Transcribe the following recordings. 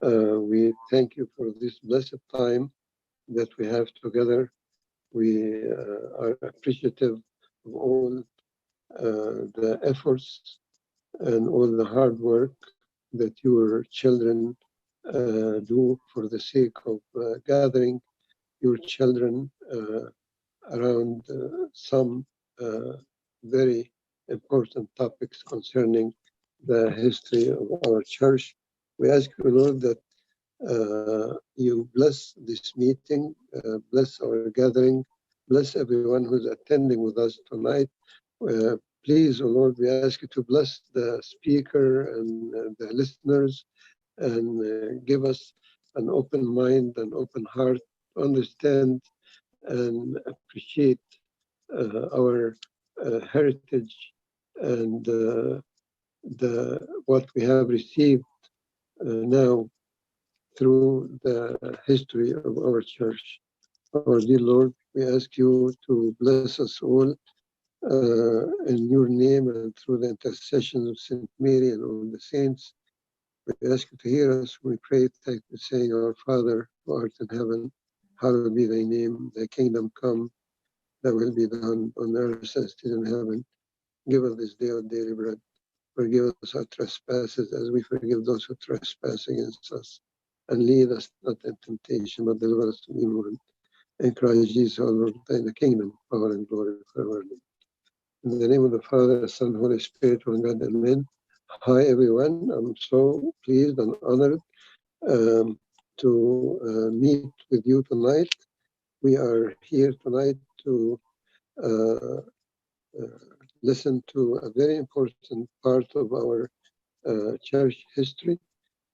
We thank you for this blessed time that we have together. We are appreciative of all the efforts and all the hard work that your children do for the sake of gathering your children around some very important topics concerning the history of our church. We ask you, Lord, that you bless this meeting, bless our gathering, bless everyone who's attending with us tonight. Please, O Lord, we ask you to bless the speaker and the listeners and give us an open mind and open heart to understand and appreciate our heritage and what we have received now through the history of our church. Our dear Lord, we ask you to bless us all in your name and through the intercession of Saint Mary and all the saints. We ask you to hear us. We pray, saying, Our Father, who art in heaven, hallowed be thy name. Thy kingdom come, thy will be done on earth as it is in heaven. Give us this day our daily bread. Forgive us our trespasses as we forgive those who trespass against us. And lead us not in temptation, but deliver us from evil. In Christ Jesus, our Lord, thine the kingdom, power, and glory forever. In the name of the Father, the Son, Holy Spirit, one God, amen. Hi, everyone. I'm so pleased and honored to meet with you tonight. We are here tonight to listen to a very important part of our church history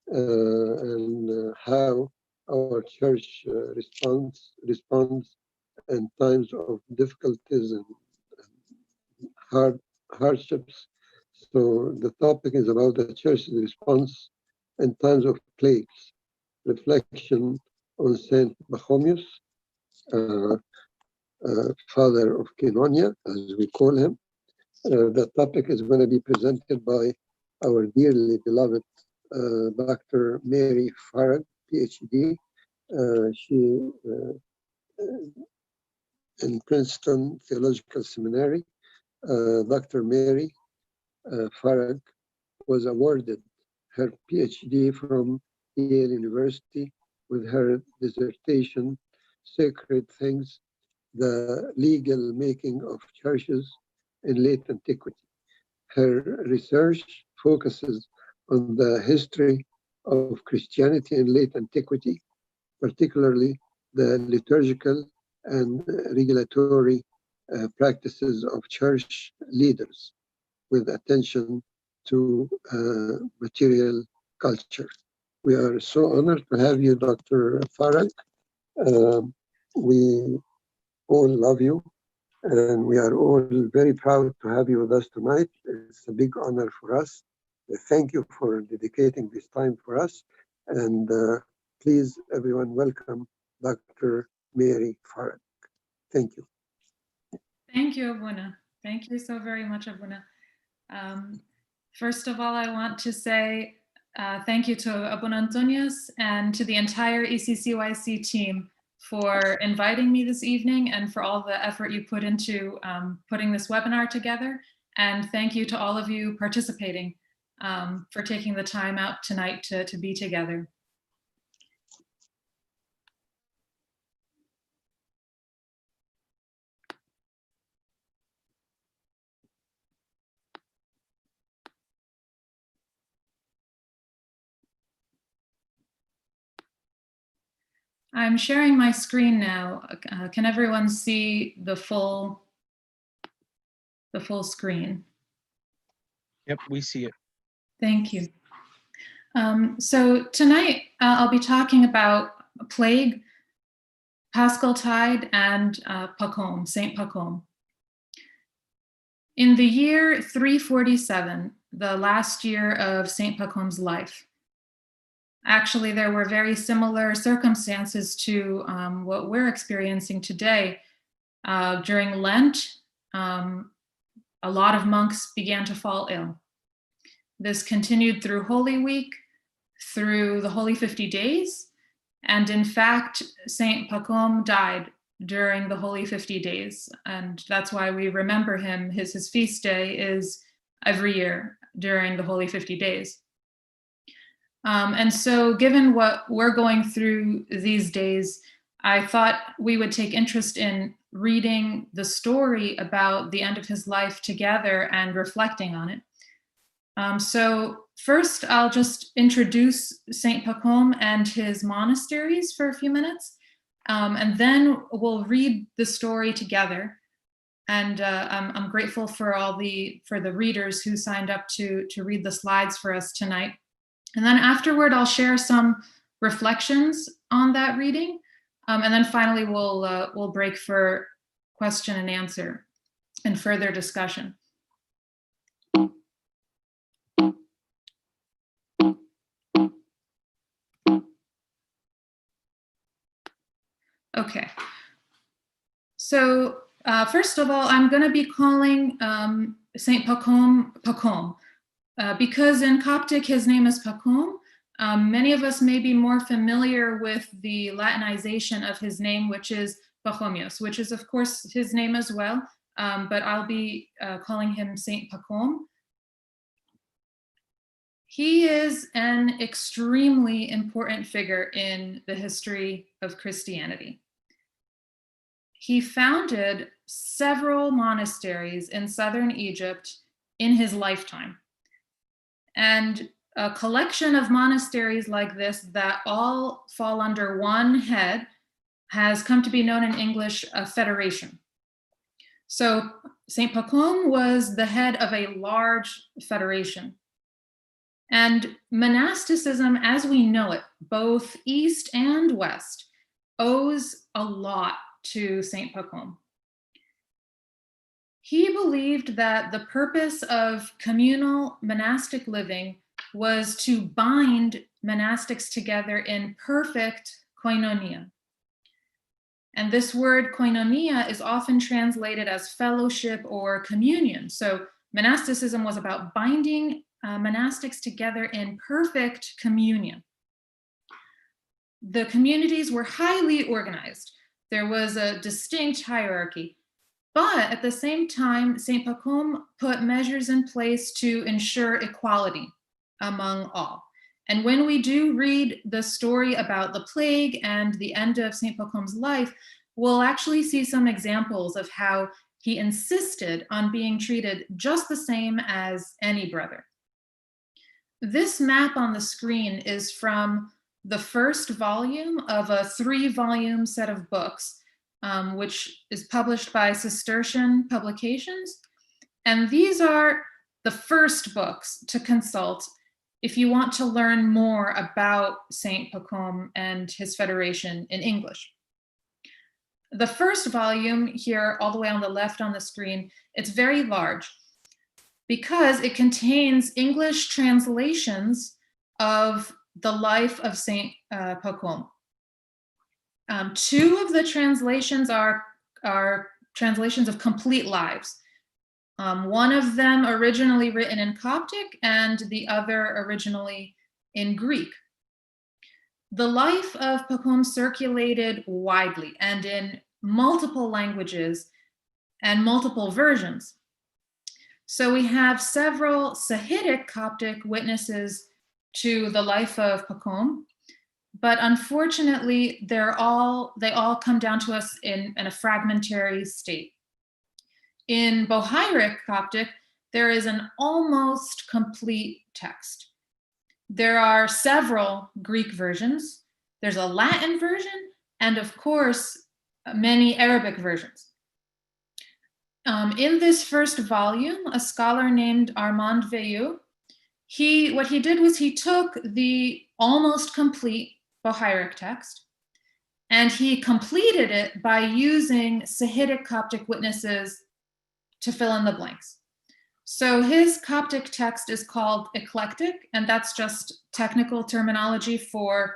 and how our church responds in times of difficulties and hardships. So the topic is about the church's response in times of plagues, reflection on Saint Pachomios, father of Koinonia, as we call him. The topic is going to be presented by our dearly beloved Dr. Mary Farag, PhD. She in Princeton Theological Seminary. Dr. Mary Farag was awarded her PhD from Yale University with her dissertation, Sacred Things, the Legal Making of Churches in Late Antiquity. Her research focuses on the history of Christianity in late antiquity, particularly the liturgical and regulatory practices of church leaders, with attention to material culture. We are so honored to have you, Dr. Farag. We all love you, and we are all very proud to have you with us tonight. It's a big honor for us. Thank you for dedicating this time for us. And please, everyone, welcome Dr. Mary Farag. Thank you. Thank you, Abuna. Thank you so very much, Abuna. First of all, I want to say thank you to Abuna Antonios and to the entire ECCYC team for inviting me this evening and for all the effort you put into putting this webinar together. And thank you to all of you participating for taking the time out tonight to be together. I'm sharing my screen now. Can everyone see the full screen? Yep, we see it. Thank you. So tonight I'll be talking about plague, Paschaltide, and Pachom, Saint Pachom. In the year 347, the last year of Saint Pachom's life, actually, there were very similar circumstances to what we're experiencing today. During Lent, a lot of monks began to fall ill. This continued through Holy Week, through the Holy 50 Days. And in fact, Saint Pachom died during the Holy 50 Days. And that's why we remember him. His feast day is every year during the Holy 50 Days. And so given what we're going through these days, I thought we would take interest in reading the story about the end of his life together and reflecting on it. So first, I'll just introduce Saint Pachom and his monasteries for a few minutes, and then we'll read the story together. And I'm grateful for for the readers who signed up to read the slides for us tonight. And then afterward, I'll share some reflections on that reading. And then finally, we'll break for question and answer and further discussion. Okay. So first of all, I'm going to be calling Saint Pachom Pachom. Because in Coptic, his name is Pachom, many of us may be more familiar with the Latinization of his name, which is Pachomios, which is, of course, his name as well, but I'll be calling him Saint Pachom. He is an extremely important figure in the history of Christianity. He founded several monasteries in southern Egypt in his lifetime. And a collection of monasteries like this that all fall under one head has come to be known in English a federation. So Saint Pachom was the head of a large federation. And monasticism as we know it, both East and West, owes a lot to Saint Pachom. He believed that the purpose of communal monastic living was to bind monastics together in perfect koinonia. And this word koinonia is often translated as fellowship or communion. So monasticism was about binding monastics together in perfect communion. The communities were highly organized. There was a distinct hierarchy. But at the same time, Saint Pachom put measures in place to ensure equality among all. And when we do read the story about the plague and the end of Saint Pachom's life, we'll actually see some examples of how he insisted on being treated just the same as any brother. This map on the screen is from the first volume of a 3-volume set of books, which is published by Cistercian Publications. And these are the first books to consult if you want to learn more about Saint Pachom and his federation in English. The first volume here, all the way on the left on the screen, it's very large because it contains English translations of the life of Saint Pachom. 2 of the translations are translations of complete lives. One of them originally written in Coptic and the other originally in Greek. The life of Pachom circulated widely and in multiple languages and multiple versions. So we have several Sahidic Coptic witnesses to the life of Pachom, but unfortunately, they all come down to us in a fragmentary state. In Bohairic Coptic, there is an almost complete text. There are several Greek versions. There's a Latin version, and of course, many Arabic versions. In this first volume, a scholar named Armand Veilleux, what he did was he took the almost complete Bohairic text, and he completed it by using Sahidic Coptic witnesses to fill in the blanks. So his Coptic text is called eclectic, and that's just technical terminology for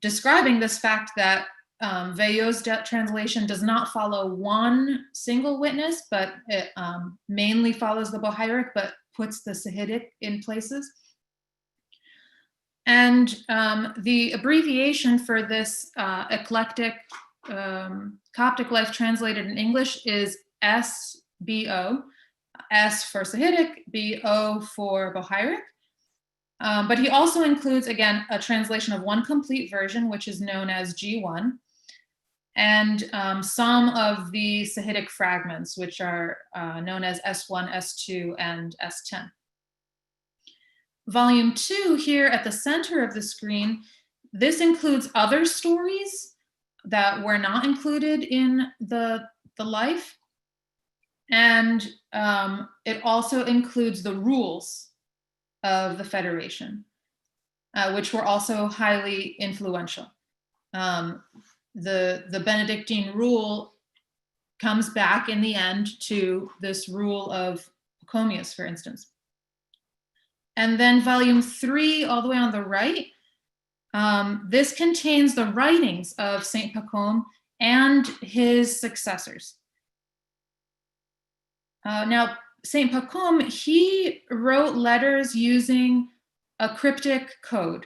describing this fact that Veilleux's translation does not follow one single witness, but it mainly follows the Bohairic, but puts the Sahidic in places. And the abbreviation for this eclectic Coptic life translated in English is SBO, S for Sahidic, BO for Bohairic. But he also includes, again, a translation of one complete version, which is known as G1, and some of the Sahidic fragments, which are known as S1, S2, and S10. Volume 2 here at the center of the screen, this includes other stories that were not included in the life. And it also includes the rules of the Federation, which were also highly influential. The Benedictine rule comes back in the end to this rule of Pachomios, for instance. And then volume 3, all the way on the right, this contains the writings of Saint Pachom and his successors. Now, Saint Pachom, he wrote letters using a cryptic code,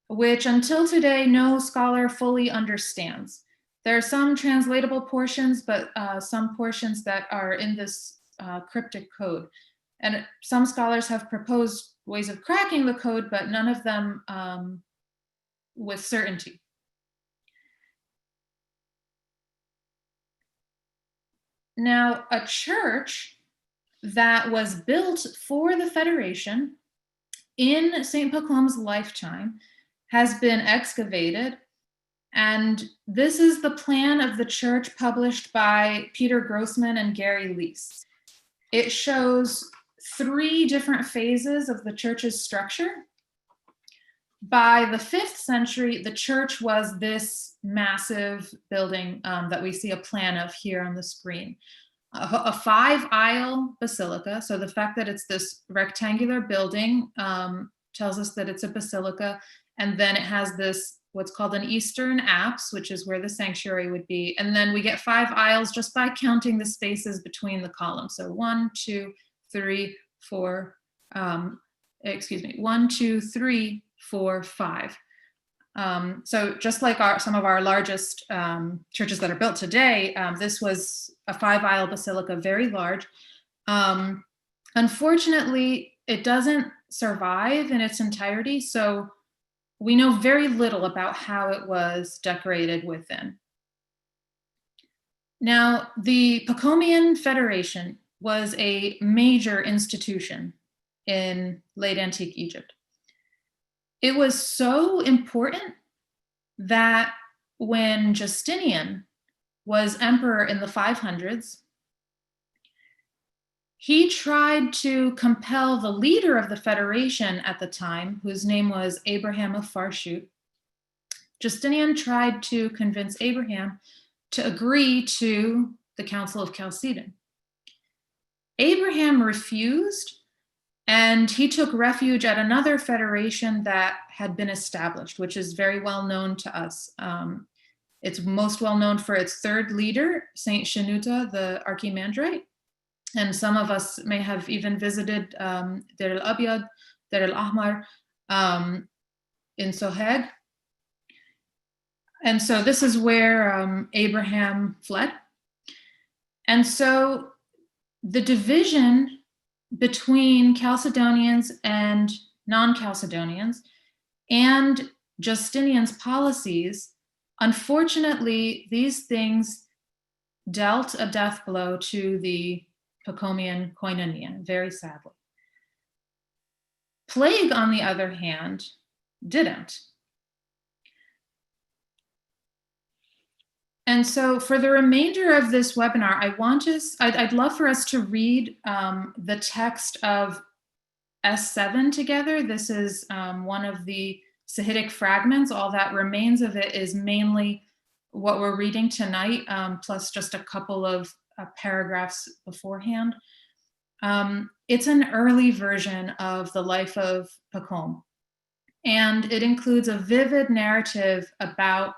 which until today, no scholar fully understands. There are some translatable portions, but some portions that are in this cryptic code. And some scholars have proposed ways of cracking the code, but none of them with certainty. Now, a church that was built for the Federation in St. Pachom's lifetime has been excavated. And this is the plan of the church published by Peter Grossman and Gary Lease. It shows 3 different phases of the church's structure. By the 5th century, the church was this massive building that we see a plan of here on the screen. A 5-aisle basilica. So the fact that it's this rectangular building tells us that it's a basilica. And then it has this, what's called an eastern apse, which is where the sanctuary would be. And then we get 5 aisles just by counting the spaces between the columns. So 1, 2, 3, 4, 1, 2, 3, 4, 5. So just like some of our largest churches that are built today, this was a 5-aisle basilica, very large. Unfortunately, it doesn't survive in its entirety, so we know very little about how it was decorated within. Now, the Pachomian Federation was a major institution in late antique Egypt. It was so important that when Justinian was emperor in the 500s, he tried to compel the leader of the Federation at the time, whose name was Abraham of Farshut. Justinian tried to convince Abraham to agree to the Council of Chalcedon. Abraham refused, and he took refuge at another federation that had been established, which is very well known to us. It's most well known for its 3rd leader, Saint Shenouda, the Archimandrite. And some of us may have even visited Deir al-Abyad, Deir al-Ahmar in Sohag. And so this is where Abraham fled. And so the division between Chalcedonians and non-Chalcedonians and Justinian's policies, unfortunately, these things dealt a death blow to the Pachomian koinonia, very sadly. Plague, on the other hand, didn't. And so for the remainder of this webinar, I'd love for us to read the text of S7 together. This is one of the Sahidic fragments. All that remains of it is mainly what we're reading tonight, plus just a couple of paragraphs beforehand. It's an early version of the life of Pachom, and it includes a vivid narrative about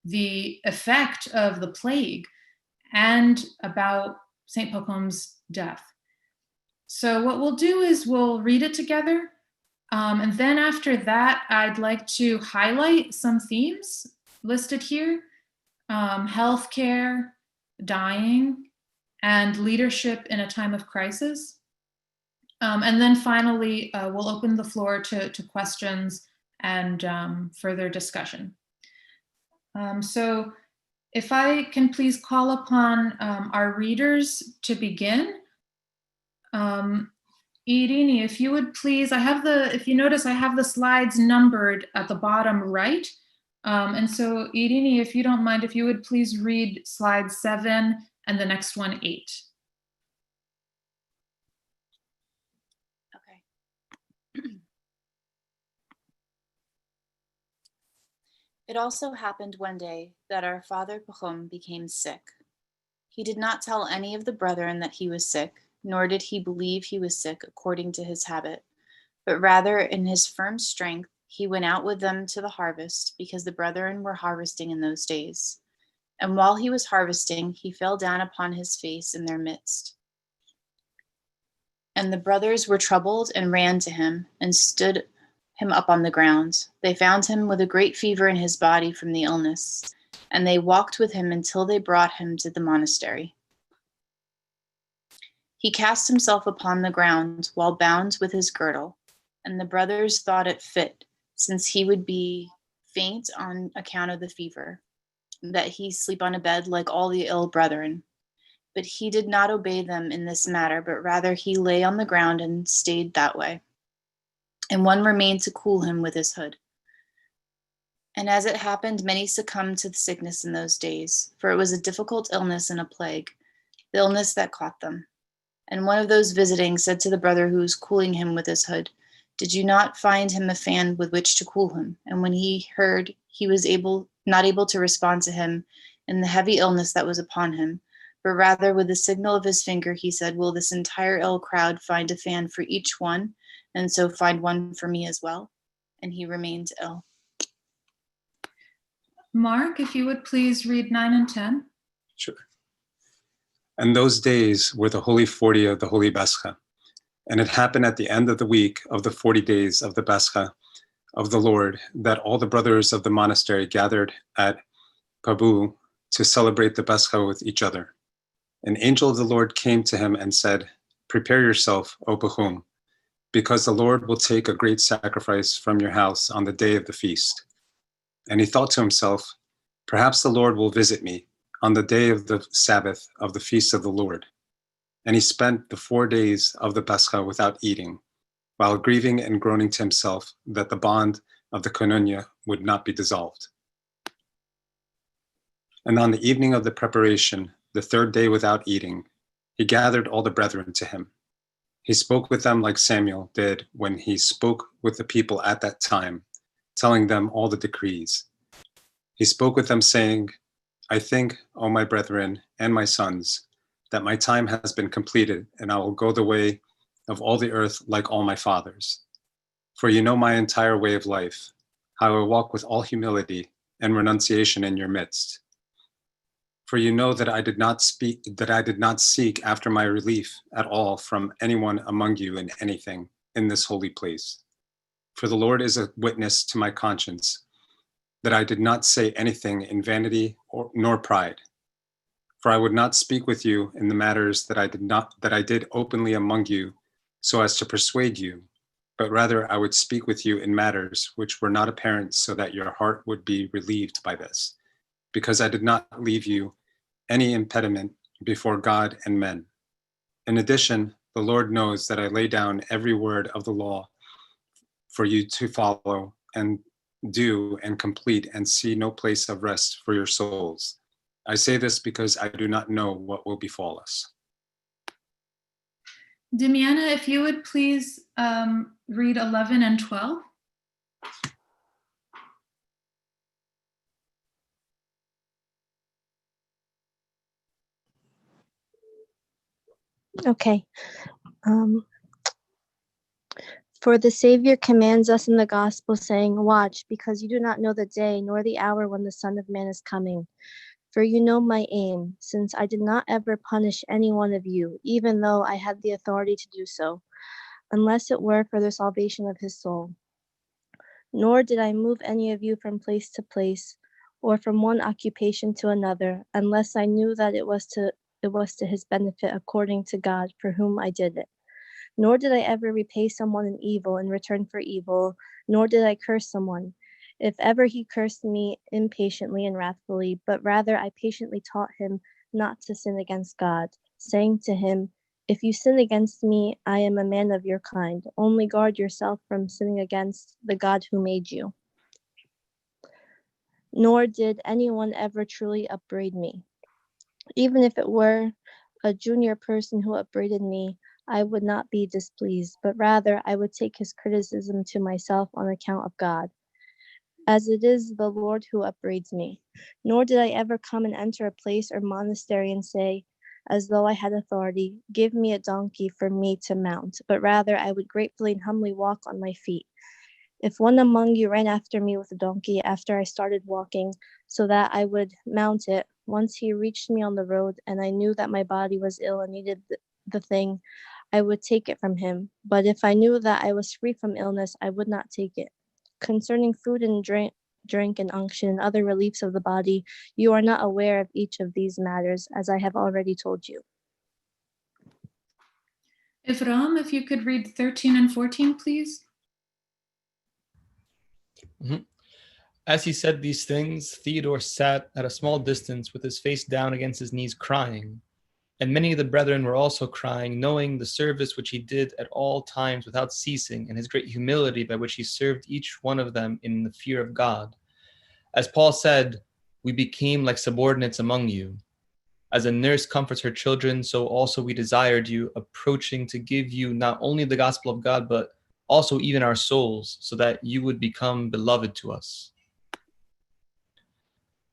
the effect of the plague and about St. Pachom's death. So what we'll do is we'll read it together. And then after that, I'd like to highlight some themes listed here: healthcare, dying, and leadership in a time of crisis. And then finally, we'll open the floor to questions and further discussion. So if I can please call upon our readers to begin. Irini, if you would please, if you notice, I have the slides numbered at the bottom right. And so Irini, if you don't mind, if you would please read slide 7 and the next one 8. It also happened one day that our father Pachom became sick. He did not tell any of the brethren that he was sick, nor did he believe he was sick according to his habit, but rather in his firm strength he went out with them to the harvest, because the brethren were harvesting in those days. And while he was harvesting, he fell down upon his face in their midst. And the brothers were troubled and ran to him and stood him up on the ground. They found him with a great fever in his body from the illness, and they walked with him until they brought him to the monastery. He cast himself upon the ground while bound with his girdle, and the brothers thought it fit, since he would be faint on account of the fever, that he sleep on a bed like all the ill brethren. But he did not obey them in this matter, but rather he lay on the ground and stayed that way. And one remained to cool him with his hood. And as it happened, many succumbed to the sickness in those days, for it was a difficult illness and a plague, the illness that caught them. And one of those visiting said to the brother who was cooling him with his hood, "Did you not find him a fan with which to cool him?" And when he heard, he was not able to respond to him in the heavy illness that was upon him, but rather with the signal of his finger he said, "Will this entire ill crowd find a fan for each one, and so find one for me as well?" And he remained ill. Mark, if you would please read 9 and 10. Sure. And those days were the holy 40 of the Holy Pascha. And it happened at the end of the week of the 40 days of the Pascha of the Lord that all the brothers of the monastery gathered at Pabu to celebrate the Pascha with each other. An angel of the Lord came to him and said, "Prepare yourself, O Pachom, because the Lord will take a great sacrifice from your house on the day of the feast." And he thought to himself, "Perhaps the Lord will visit me on the day of the Sabbath of the feast of the Lord." And he spent the 4 days of the Pascha without eating, while grieving and groaning to himself that the bond of the koinonia would not be dissolved. And on the evening of the preparation, the 3rd day without eating, he gathered all the brethren to him. He spoke with them like Samuel did when he spoke with the people at that time, telling them all the decrees. He spoke with them saying, "I think, O my brethren and my sons, that my time has been completed, and I will go the way of all the earth like all my fathers. For you know my entire way of life, how I walk with all humility and renunciation in your midst. For you know that I did not seek after my relief at all from anyone among you in anything in this holy place. For the Lord is a witness to my conscience that I did not say anything in vanity nor pride. For I would not speak with you in the matters that I did openly among you so as to persuade you, but rather I would speak with you in matters which were not apparent, so that your heart would be relieved by this, because I did not leave you any impediment before God and men. In addition, the Lord knows that I lay down every word of the law for you to follow and do and complete, and see no place of rest for your souls. I say this because I do not know what will befall us." Demiana, if you would please read 11 and 12. Okay. For the Savior commands us in the gospel, saying, "Watch, because you do not know the day nor the hour when the Son of Man is coming. For you know my aim, since I did not ever punish any one of you, even though I had the authority to do so, unless it were for the salvation of his soul. Nor did I move any of you from place to place, or from one occupation to another, unless I knew that it was to his benefit according to God for whom I did it. Nor did I ever repay someone an evil in return for evil, nor did I curse someone. If ever he cursed me impatiently and wrathfully, but rather I patiently taught him not to sin against God, saying to him, if you sin against me, I am a man of your kind. Only guard yourself from sinning against the God who made you. Nor did anyone ever truly upbraid me. Even if it were a junior person who upbraided me, I would not be displeased, but rather I would take his criticism to myself on account of God, as it is the Lord who upbraids me. Nor did I ever come and enter a place or monastery and say, as though I had authority, give me a donkey for me to mount, but rather I would gratefully and humbly walk on my feet. If one among you ran after me with a donkey after I started walking, so that I would mount it, once he reached me on the road, and I knew that my body was ill and needed the thing, I would take it from him. But if I knew that I was free from illness, I would not take it. Concerning food and drink and unction and other reliefs of the body, you are not aware of each of these matters, as I have already told you. Ivram, if you could read 13 and 14, please. As he said these things, Theodore sat at a small distance with his face down against his knees, crying. And many of the brethren were also crying, knowing the service which he did at all times without ceasing, and his great humility by which he served each one of them in the fear of God. As Paul said, we became like subordinates among you. As a nurse comforts her children, so also we desired you, approaching to give you not only the gospel of God, but also even our souls, so that you would become beloved to us.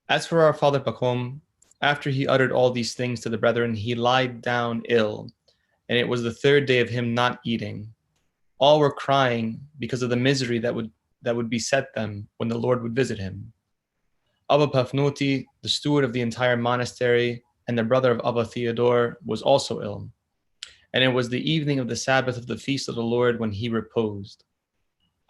As for our father Pachom, after he uttered all these things to the brethren, he lied down ill, and it was the third day of him not eating. All were crying because of the misery that would beset them when the Lord would visit him. Abba Pafnuti, the steward of the entire monastery, and the brother of Abba Theodore, was also ill. And it was the evening of the Sabbath of the feast of the Lord when he reposed.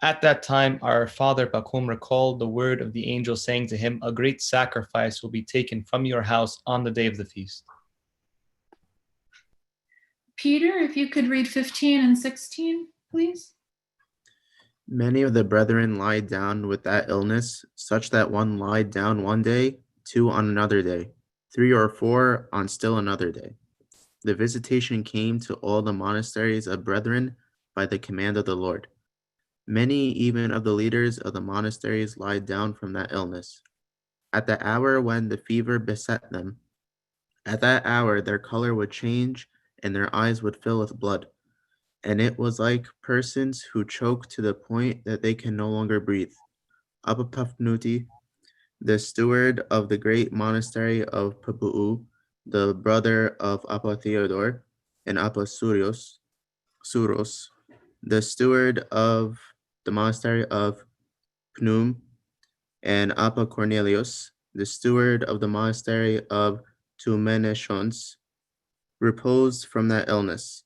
At that time, our father Pachom recalled the word of the angel saying to him, a great sacrifice will be taken from your house on the day of the feast. Peter, if you could read 15 and 16, please. Many of the brethren lied down with that illness, such that one lied down one day, 2 on another day, 3 or 4 on still another day. The visitation came to all the monasteries of brethren by the command of the Lord. Many even of the leaders of the monasteries lied down from that illness. At the hour when the fever beset them, at that hour their color would change and their eyes would fill with blood. And it was like persons who choke to the point that they can no longer breathe. Abba Pafnuti, the steward of the great monastery of Pabu'u, the brother of Abba Theodore, and Abba Suros, the steward of the monastery of Pnum, and Abba Cornelius, the steward of the monastery of Tumeneshons, reposed from that illness.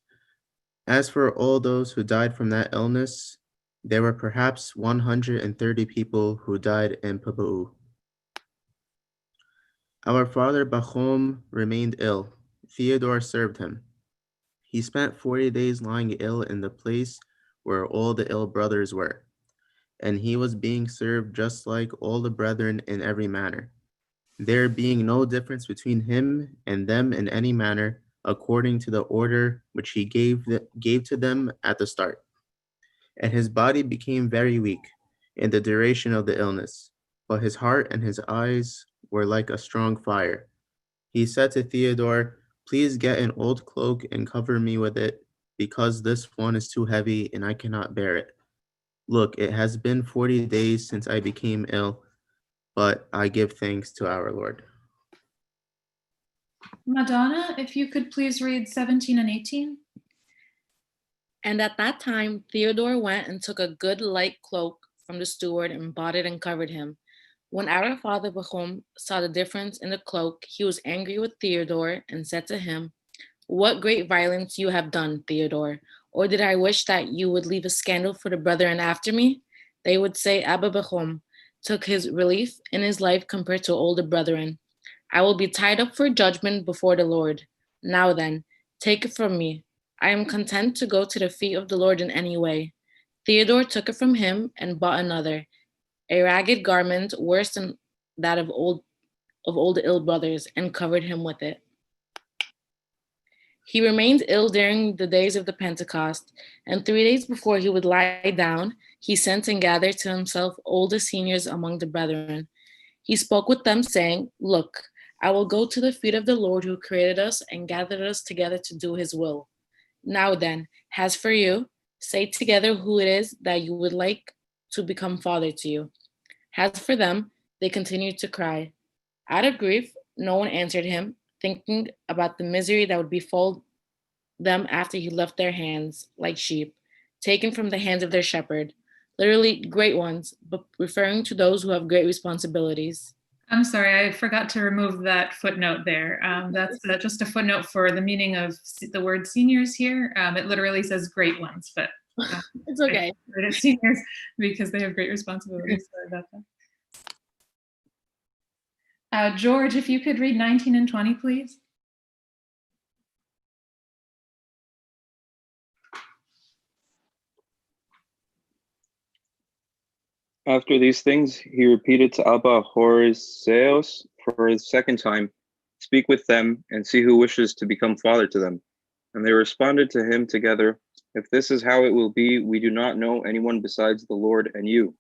As for all those who died from that illness, there were perhaps 130 people who died in Pabu'u. Our father Pachom remained ill. Theodore served him. He spent 40 days lying ill in the place where all the ill brothers were, and he was being served just like all the brethren in every manner, there being no difference between him and them in any manner, according to the order which he gave to them at the start. And his body became very weak in the duration of the illness, but his heart and his eyes were like a strong fire. He said to Theodore, please get an old cloak and cover me with it, because this one is too heavy and I cannot bear it. Look, it has been 40 days since I became ill, but I give thanks to our Lord. Madonna, if you could please read 17 and 18. And at that time, Theodore went and took a good light cloak from the steward and bought it and covered him. When our father Pachom saw the difference in the cloak, he was angry with Theodore and said to him, what great violence you have done, Theodore. Or did I wish that you would leave a scandal for the brethren after me? They would say, Abba Bachom took his relief in his life compared to older brethren. I will be tied up for judgment before the Lord. Now then, take it from me. I am content to go to the feet of the Lord in any way. Theodore took it from him and bought another, a ragged garment worse than that of old ill brothers, and covered him with it. He remained ill during the days of the Pentecost, and 3 days before he would lie down, he sent and gathered to himself all the seniors among the brethren. He spoke with them, saying, Look, I will go to the feet of the Lord who created us and gathered us together to do his will. Now then, as for you, say together who it is that you would like to become father to you. As for them, they continued to cry. Out of grief, no one answered him, thinking about the misery that would befall them after he left their hands like sheep, taken from the hands of their shepherd, literally great ones, but referring to those who have great responsibilities. I'm sorry, I forgot to remove that footnote there. That's just a footnote for the meaning of the word seniors here. It literally says great ones, but it's okay. It's seniors because they have great responsibilities. Sorry about that. George, if you could read 19 and 20, please. After these things, he repeated to Abba Horiseos for the second time, Speak with them and see who wishes to become father to them. And they responded to him together, If this is how it will be, we do not know anyone besides the Lord and you.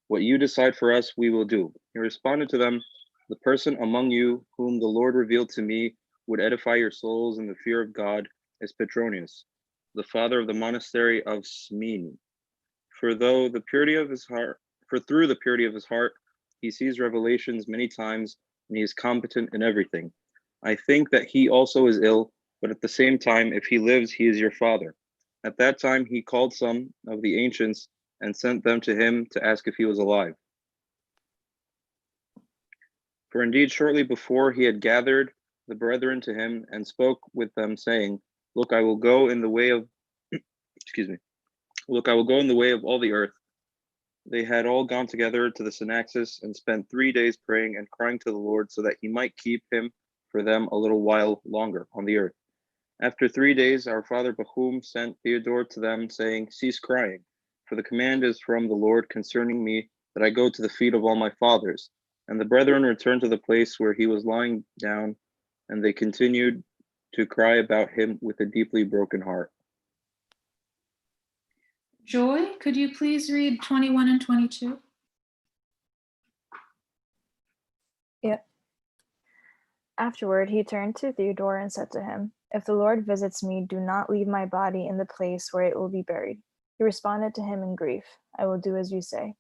What you decide for us, we will do. He responded to them, The person among you whom the Lord revealed to me would edify your souls in the fear of God is Pachomios, the father of the monastery of Smyrna. For through the purity of his heart, he sees revelations many times, and he is competent in everything. I think that he also is ill, but at the same time, if he lives, he is your father. At that time, he called some of the ancients and sent them to him to ask if he was alive. For indeed, shortly before he had gathered the brethren to him and spoke with them, saying, Look, I will go in the way of, Look, I will go in the way of all the earth. They had all gone together to the Synaxis and spent 3 days praying and crying to the Lord so that he might keep him for them a little while longer on the earth. After 3 days, our father Bahum sent Theodore to them, saying, Cease crying, for the command is from the Lord concerning me that I go to the feet of all my fathers. And the brethren returned to the place where he was lying down, and they continued to cry about him with a deeply broken heart. Joy, could you please read 21 and 22? Yep. Afterward, he turned to Theodore and said to him, If the Lord visits me, do not leave my body in the place where it will be buried. He responded to him in grief, I will do as you say.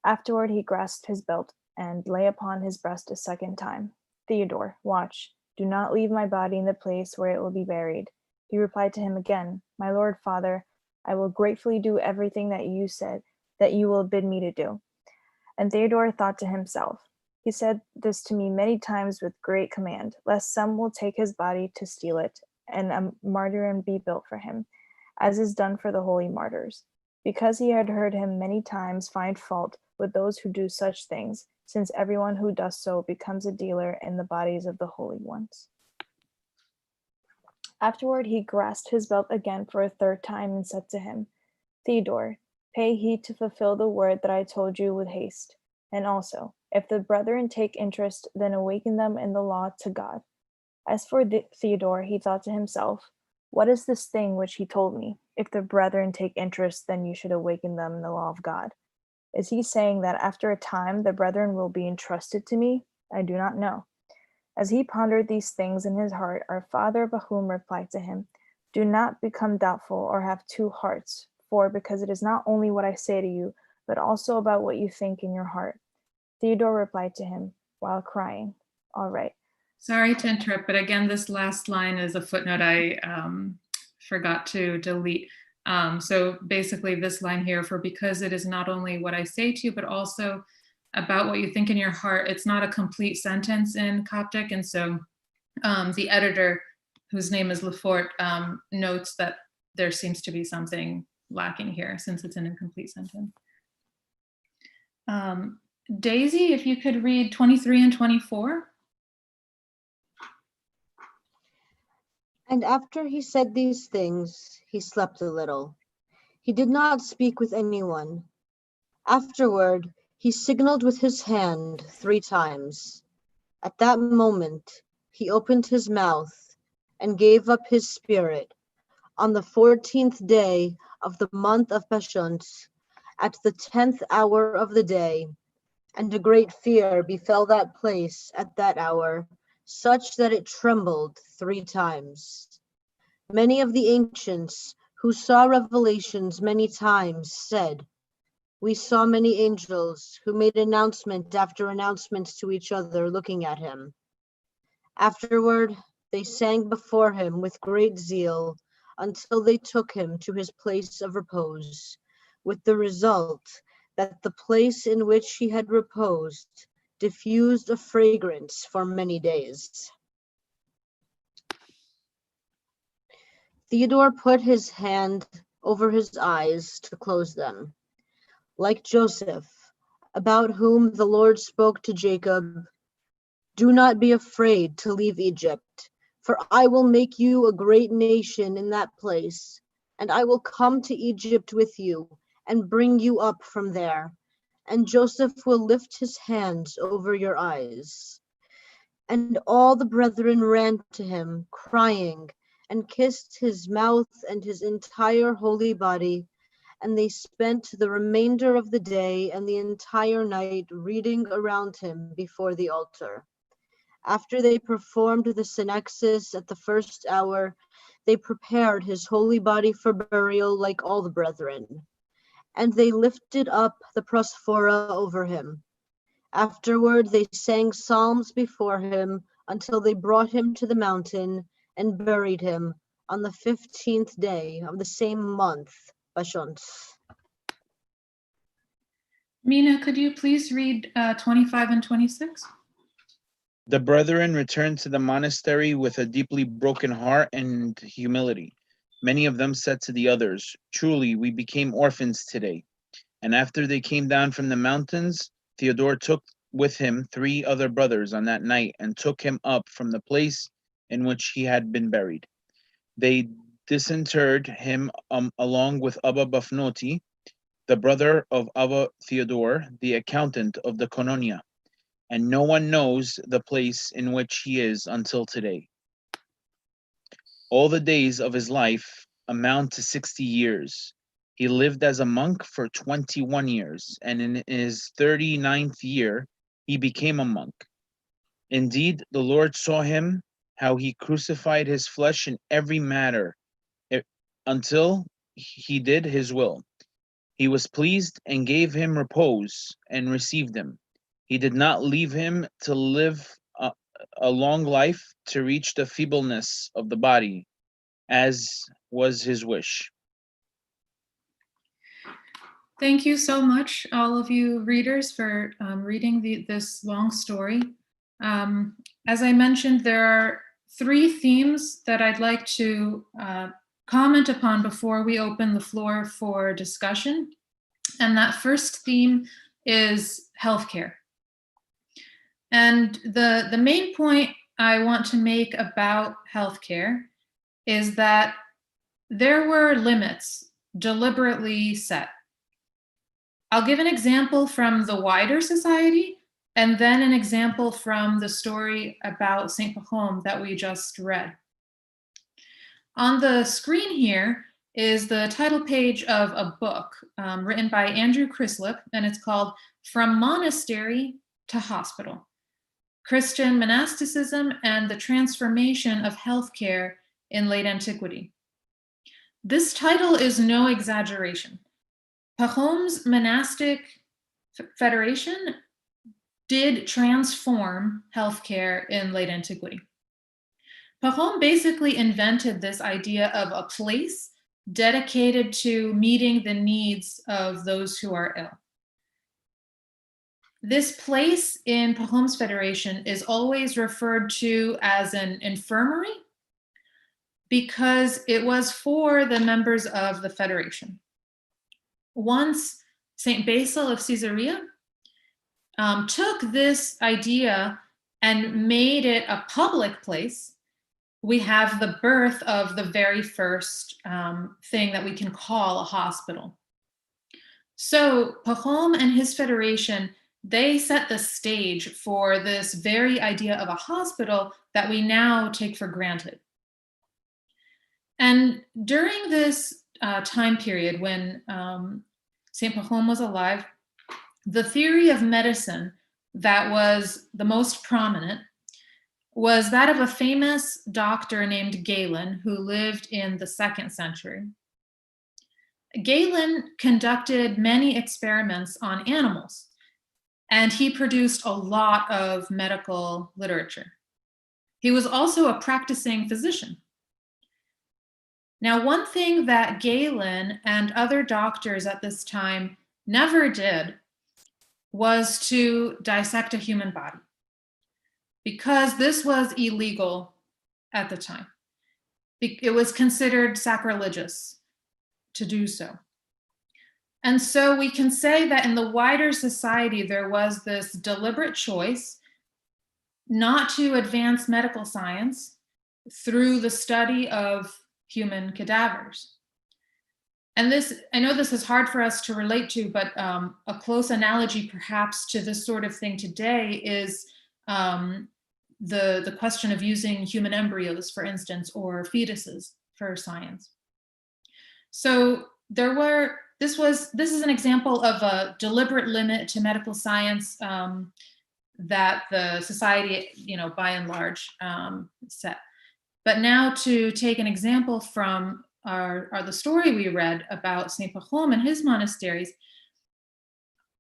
Afterward, he grasped his belt and lay upon his breast a second time. Theodore, watch, do not leave my body in the place where it will be buried. He replied to him again, My Lord, Father, I will gratefully do everything that you said that you will bid me to do. And Theodore thought to himself, He said this to me many times with great command, lest some will take his body to steal it, and a martyrdom be built for him, as is done for the holy martyrs. Because he had heard him many times find fault with those who do such things, since everyone who does so becomes a dealer in the bodies of the holy ones. Afterward, he grasped his belt again for a third time and said to him, Theodore, pay heed to fulfill the word that I told you with haste. And also, if the brethren take interest, then awaken them in the law to God. As for Theodore, he thought to himself, What is this thing which he told me? If the brethren take interest, then you should awaken them in the law of God. Is he saying that after a time the brethren will be entrusted to me? I do not know. As he pondered these things in his heart, our father Bahum replied to him, Do not become doubtful or have two hearts, for because it is not only what I say to you, but also about what you think in your heart. Theodore replied to him while crying, All right. Sorry to interrupt, but again, this last line is a footnote I forgot to delete. So basically this line here, for because it is not only what I say to you, but also about what you think in your heart. It's not a complete sentence in Coptic. And so the editor, whose name is Lefort, notes that there seems to be something lacking here since it's an incomplete sentence. Daisy, if you could read 23 and 24. And after he said these things, he slept a little. He did not speak with anyone. Afterward, he signaled with his hand 3 times. At that moment, he opened his mouth and gave up his spirit on the 14th day of the month of Pachomios, at the 10th hour of the day, and a great fear befell that place at that hour, such that it trembled 3 times. Many of the ancients who saw revelations many times said, "We saw many angels who made announcement after announcement to each other looking at him." Afterward, they sang before him with great zeal until they took him to his place of repose, with the result that the place in which he had reposed diffused a fragrance for many days. Theodore put his hand over his eyes to close them. Like Joseph, about whom the Lord spoke to Jacob, "Do not be afraid to leave Egypt, for I will make you a great nation in that place, and I will come to Egypt with you and bring you up from there, and Joseph will lift his hands over your eyes." And all the brethren ran to him, crying, and kissed his mouth and his entire holy body, and they spent the remainder of the day and the entire night reading around him before the altar. After they performed the synexis at the 1st hour, they prepared his holy body for burial like all the brethren, and they lifted up the prosphora over him. Afterward, they sang psalms before him until they brought him to the mountain and buried him on the 15th day of the same month, Pachomios. Mina, could you please read 25 and 26? The brethren returned to the monastery with a deeply broken heart and humility. Many of them said to the others, "Truly, we became orphans today." And after they came down from the mountains, Theodore took with him 3 other brothers on that night and took him up from the place in which he had been buried. They disinterred him along with Abba Bafnoti, the brother of Abba Theodore, the accountant of the Kononia, and no one knows the place in which he is until today. All the days of his life amount to 60 years. He lived as a monk for 21 years, and in his 39th year, he became a monk. Indeed, the Lord saw him, how he crucified his flesh in every matter, until he did his will. He was pleased and gave him repose and received him. He did not leave him to live a long life to reach the feebleness of the body, as was his wish. Thank you so much, all of you readers, for reading this long story. As I mentioned, there are 3 themes that I'd like to comment upon before we open the floor for discussion. And that first theme is healthcare. And the main point I want to make about healthcare is that there were limits deliberately set. I'll give an example from the wider society, and then an example from the story about St. Pachom that we just read. On the screen here is the title page of a book written by Andrew Crislip, and it's called From Monastery to Hospital: Christian Monasticism and the Transformation of Healthcare in Late Antiquity. This title is no exaggeration. Pachom's monastic federation did transform healthcare in late antiquity. Pachom basically invented this idea of a place dedicated to meeting the needs of those who are ill. This place in Pachom's federation is always referred to as an infirmary, because it was for the members of the Federation. Once St. Basil of Caesarea took this idea and made it a public place, we have the birth of the very first thing that we can call a hospital. So Pachom and his federation, they set the stage for this very idea of a hospital that we now take for granted. And during this time period when St. Pachom was alive, the theory of medicine that was the most prominent was that of a famous doctor named Galen who lived in the 2nd century. Galen conducted many experiments on animals, and he produced a lot of medical literature. He was also a practicing physician. Now, one thing that Galen and other doctors at this time never did was to dissect a human body, because this was illegal at the time. It was considered sacrilegious to do so. And so we can say that in the wider society, there was this deliberate choice not to advance medical science through the study of human cadavers. And this, I know this is hard for us to relate to, but a close analogy perhaps to this sort of thing today is the question of using human embryos, for instance, or fetuses for science. So this is an example of a deliberate limit to medical science that the society, by and large, set. But now to take an example from the story we read about St. Pachom and his monasteries,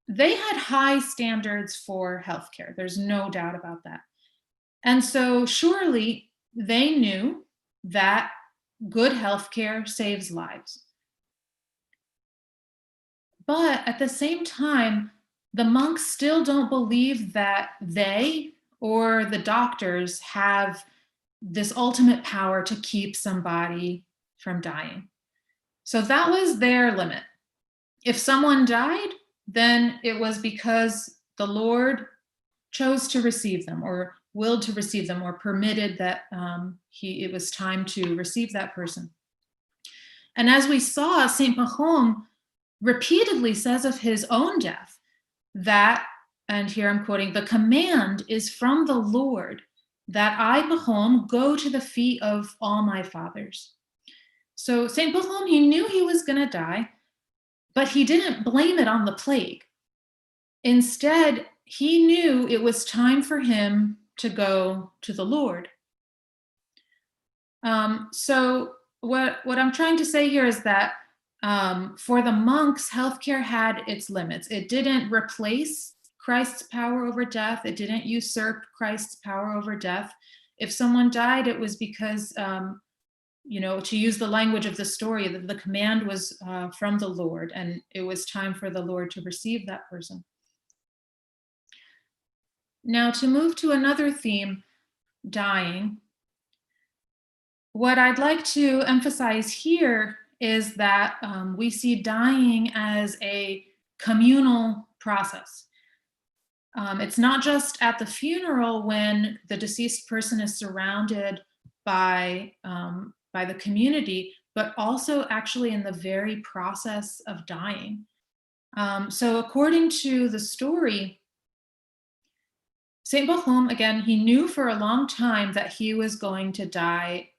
they had high standards for healthcare. There's no doubt about that. And so surely they knew that good healthcare saves lives. But at the same time, the monks still don't believe that they or the doctors have this ultimate power to keep somebody from dying. So that was their limit. If someone died, then it was because the Lord chose to receive them, or willed to receive them, or permitted that it was time to receive that person. And as we saw, St. Pachom repeatedly says of his own death that, and here I'm quoting, "The command is from the Lord that I, Pachom, go to the feet of all my fathers." So St. Pachom, he knew he was going to die, but he didn't blame it on the plague. Instead, he knew it was time for him to go to the Lord. So what I'm trying to say here is that for the monks, healthcare had its limits. It didn't replace Christ's power over death. It didn't usurp Christ's power over death. If someone died, it was because, to use the language of the story, the command was from the Lord, and it was time for the Lord to receive that person. Now, to move to another theme, dying, what I'd like to emphasize here is that we see dying as a communal process. It's not just at the funeral when the deceased person is surrounded by the community, but also actually in the very process of dying. So according to the story, St. Pachom, again, he knew for a long time that he was going to die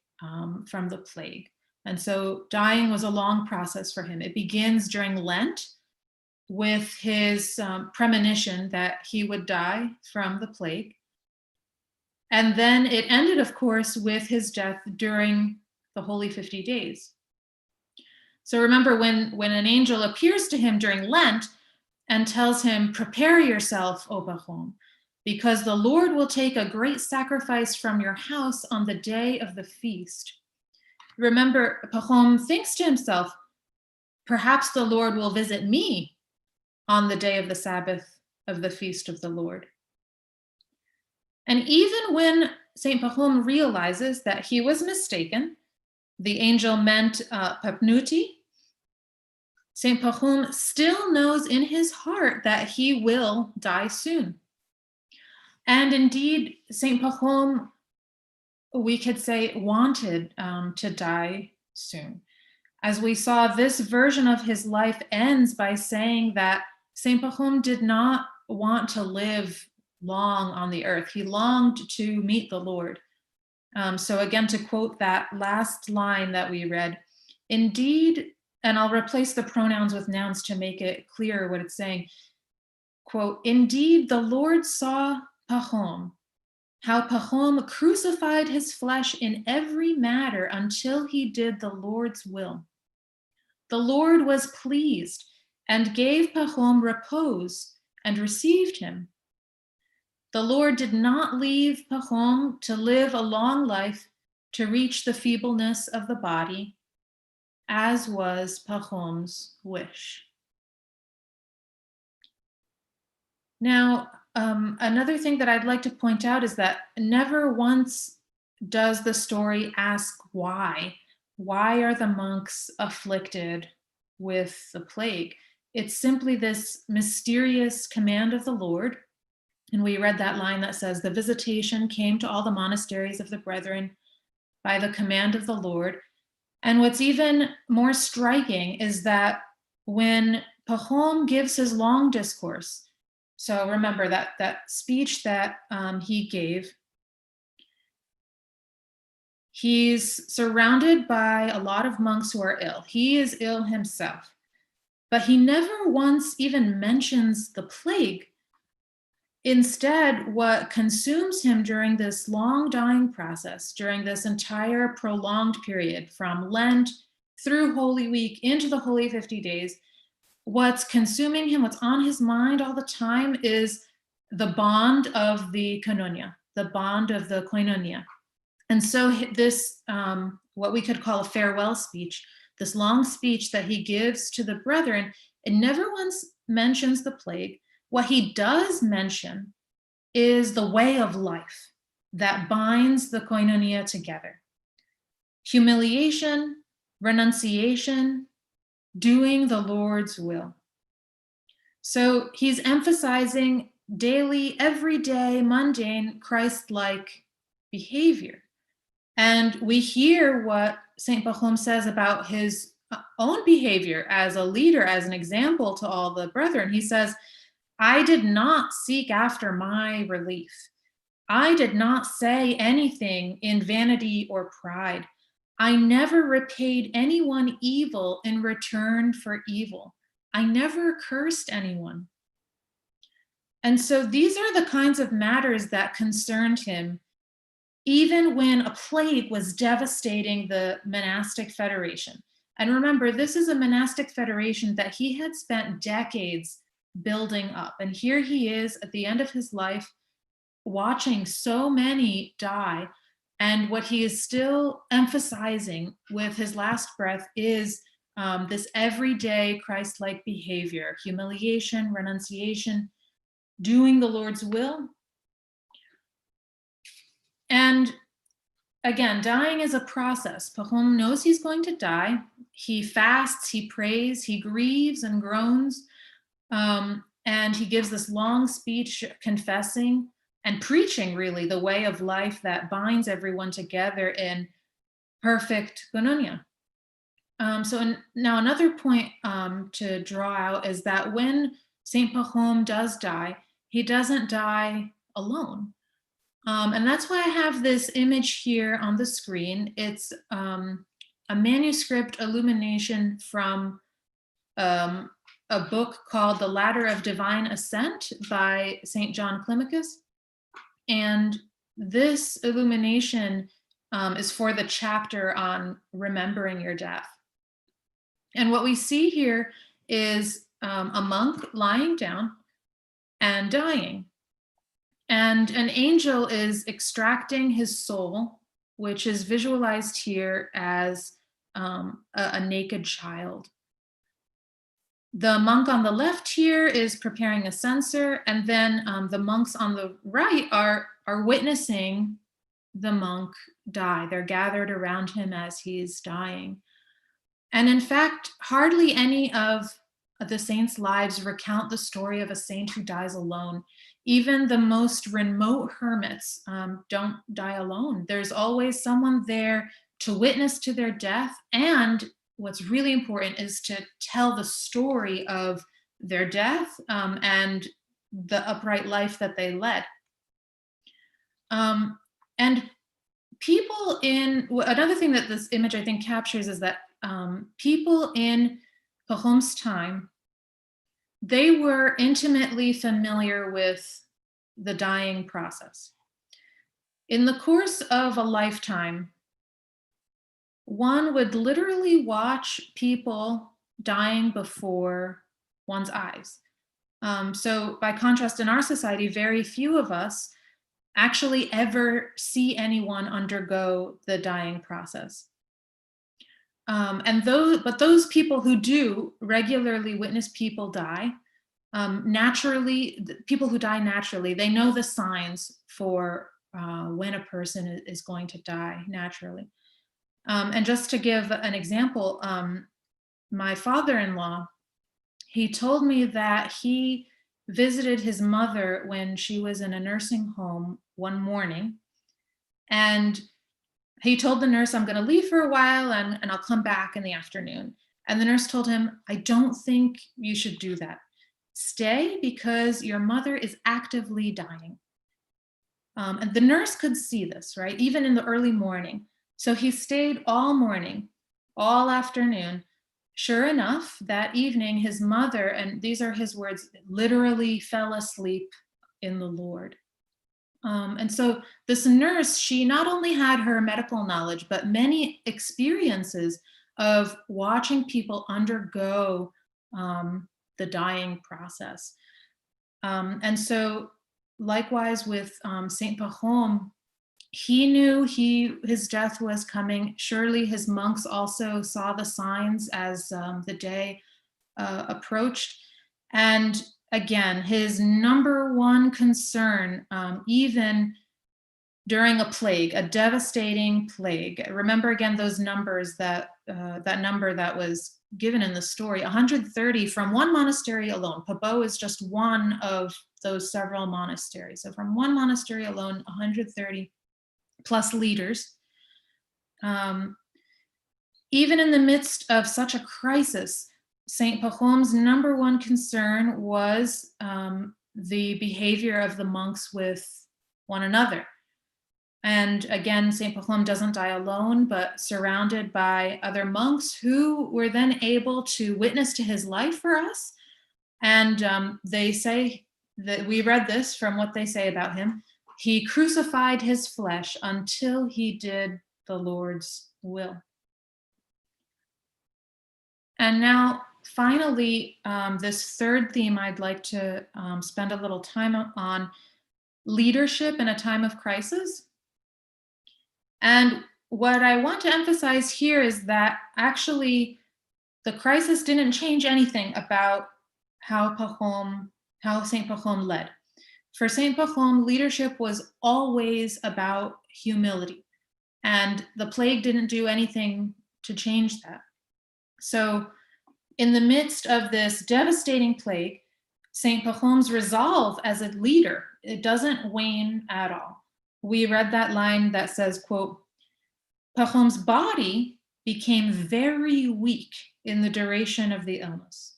from the plague. And so dying was a long process for him. It begins during Lent with his premonition that he would die from the plague. And then it ended, of course, with his death during the Holy 50 Days. So remember, when an angel appears to him during Lent and tells him, "Prepare yourself, O Pachom, because the Lord will take a great sacrifice from your house on the day of the feast." Remember, Pachom thinks to himself, perhaps the Lord will visit me on the day of the Sabbath of the feast of the Lord. And even when St. Pachom realizes that he was mistaken, the angel meant Papnuti, Saint Pachom still knows in his heart that he will die soon. And indeed, Saint Pachom, we could say, wanted to die soon. As we saw, this version of his life ends by saying that Saint Pachom did not want to live long on the earth. He longed to meet the Lord. So again, to quote that last line that we read, indeed, and I'll replace the pronouns with nouns to make it clear what it's saying. Quote, indeed, the Lord saw Pachom, how Pachom crucified his flesh in every matter until he did the Lord's will. The Lord was pleased and gave Pachom repose and received him. The Lord did not leave Pachom to live a long life to reach the feebleness of the body, as was Pachom's wish. Now, another thing that I'd like to point out is that never once does the story ask why. Why are the monks afflicted with the plague? It's simply this mysterious command of the Lord. And we read that line that says, the visitation came to all the monasteries of the brethren by the command of the Lord. And what's even more striking is that when Pachom gives his long discourse, so remember that speech that he gave, he's surrounded by a lot of monks who are ill. He is ill himself, but he never once even mentions the plague. Instead, what consumes him during this long dying process, during this entire prolonged period from Lent through Holy Week into the Holy 50 days, what's consuming him, what's on his mind all the time is the bond of the koinonia, the bond of the koinonia. And so this, what we could call a farewell speech, this long speech that he gives to the brethren, it never once mentions the plague. What he does mention is the way of life that binds the koinonia together. Humiliation, renunciation, doing the Lord's will. So he's emphasizing daily, everyday, mundane, Christ-like behavior. And we hear what Saint Pachom says about his own behavior as a leader, as an example to all the brethren. He says, I did not seek after my relief. I did not say anything in vanity or pride. I never repaid anyone evil in return for evil. I never cursed anyone. And so these are the kinds of matters that concerned him, even when a plague was devastating the monastic federation. And remember, this is a monastic federation that he had spent decades building up. And here he is at the end of his life, watching so many die. And what he is still emphasizing with his last breath is this everyday Christ-like behavior, humiliation, renunciation, doing the Lord's will. And again, dying is a process. Pachom knows he's going to die. He fasts, he prays, he grieves and groans. And he gives this long speech confessing and preaching really the way of life that binds everyone together in perfect koinonia. Now another point to draw out is that when Saint Pachom does die, he doesn't die alone. And that's why I have this image here on the screen. It's a manuscript illumination from a book called The Ladder of Divine Ascent by St. John Climacus. And this illumination is for the chapter on remembering your death. And what we see here is a monk lying down and dying. And an angel is extracting his soul, which is visualized here as a naked child. The monk on the left here is preparing a censer, and then the monks on the right are witnessing the monk die. They're gathered around him as he's dying. And in fact, hardly any of the saints' lives recount the story of a saint who dies alone. Even the most remote hermits don't die alone. There's always someone there to witness to their death. And what's really important is to tell the story of their death and the upright life that they led. And people another thing that this image I think captures is that people in Pachom's time, they were intimately familiar with the dying process. In the course of a lifetime, one would literally watch people dying before one's eyes. So by contrast, in our society, very few of us actually ever see anyone undergo the dying process. But those people who do regularly witness people die, naturally, people who die naturally, they know the signs for when a person is going to die naturally. And just to give an example, my father-in-law, he told me that he visited his mother when she was in a nursing home one morning. And he told the nurse, I'm going to leave for a while and I'll come back in the afternoon. And the nurse told him, I don't think you should do that. Stay because your mother is actively dying. And the nurse could see this, right? Even in the early morning. So he stayed all morning, all afternoon. Sure enough, that evening, his mother, and these are his words, literally fell asleep in the Lord. And so this nurse, she not only had her medical knowledge, but many experiences of watching people undergo the dying process. And so likewise with Saint Pachom, he knew his death was coming. Surely his monks also saw the signs as the day approached. And again, his number one concern, even during a plague, a devastating plague. Remember again those numbers that number that was given in the story, 130 from one monastery alone. Pabo is just one of those several monasteries. So from one monastery alone, 130 plus leaders. Even in the midst of such a crisis, Saint Pachom's number one concern was the behavior of the monks with one another. And again, Saint Pachom doesn't die alone, but surrounded by other monks who were then able to witness to his life for us. And they say that we read this from what they say about him. He crucified his flesh until he did the Lord's will. And now, finally, this third theme I'd like to spend a little time on, leadership in a time of crisis. And what I want to emphasize here is that actually the crisis didn't change anything about how Saint Pachom led. For Saint Pachom, leadership was always about humility, and the plague didn't do anything to change that. So in the midst of this devastating plague, Saint Pachom's resolve as a leader, it doesn't wane at all. We read that line that says, quote, Pachom's body became very weak in the duration of the illness,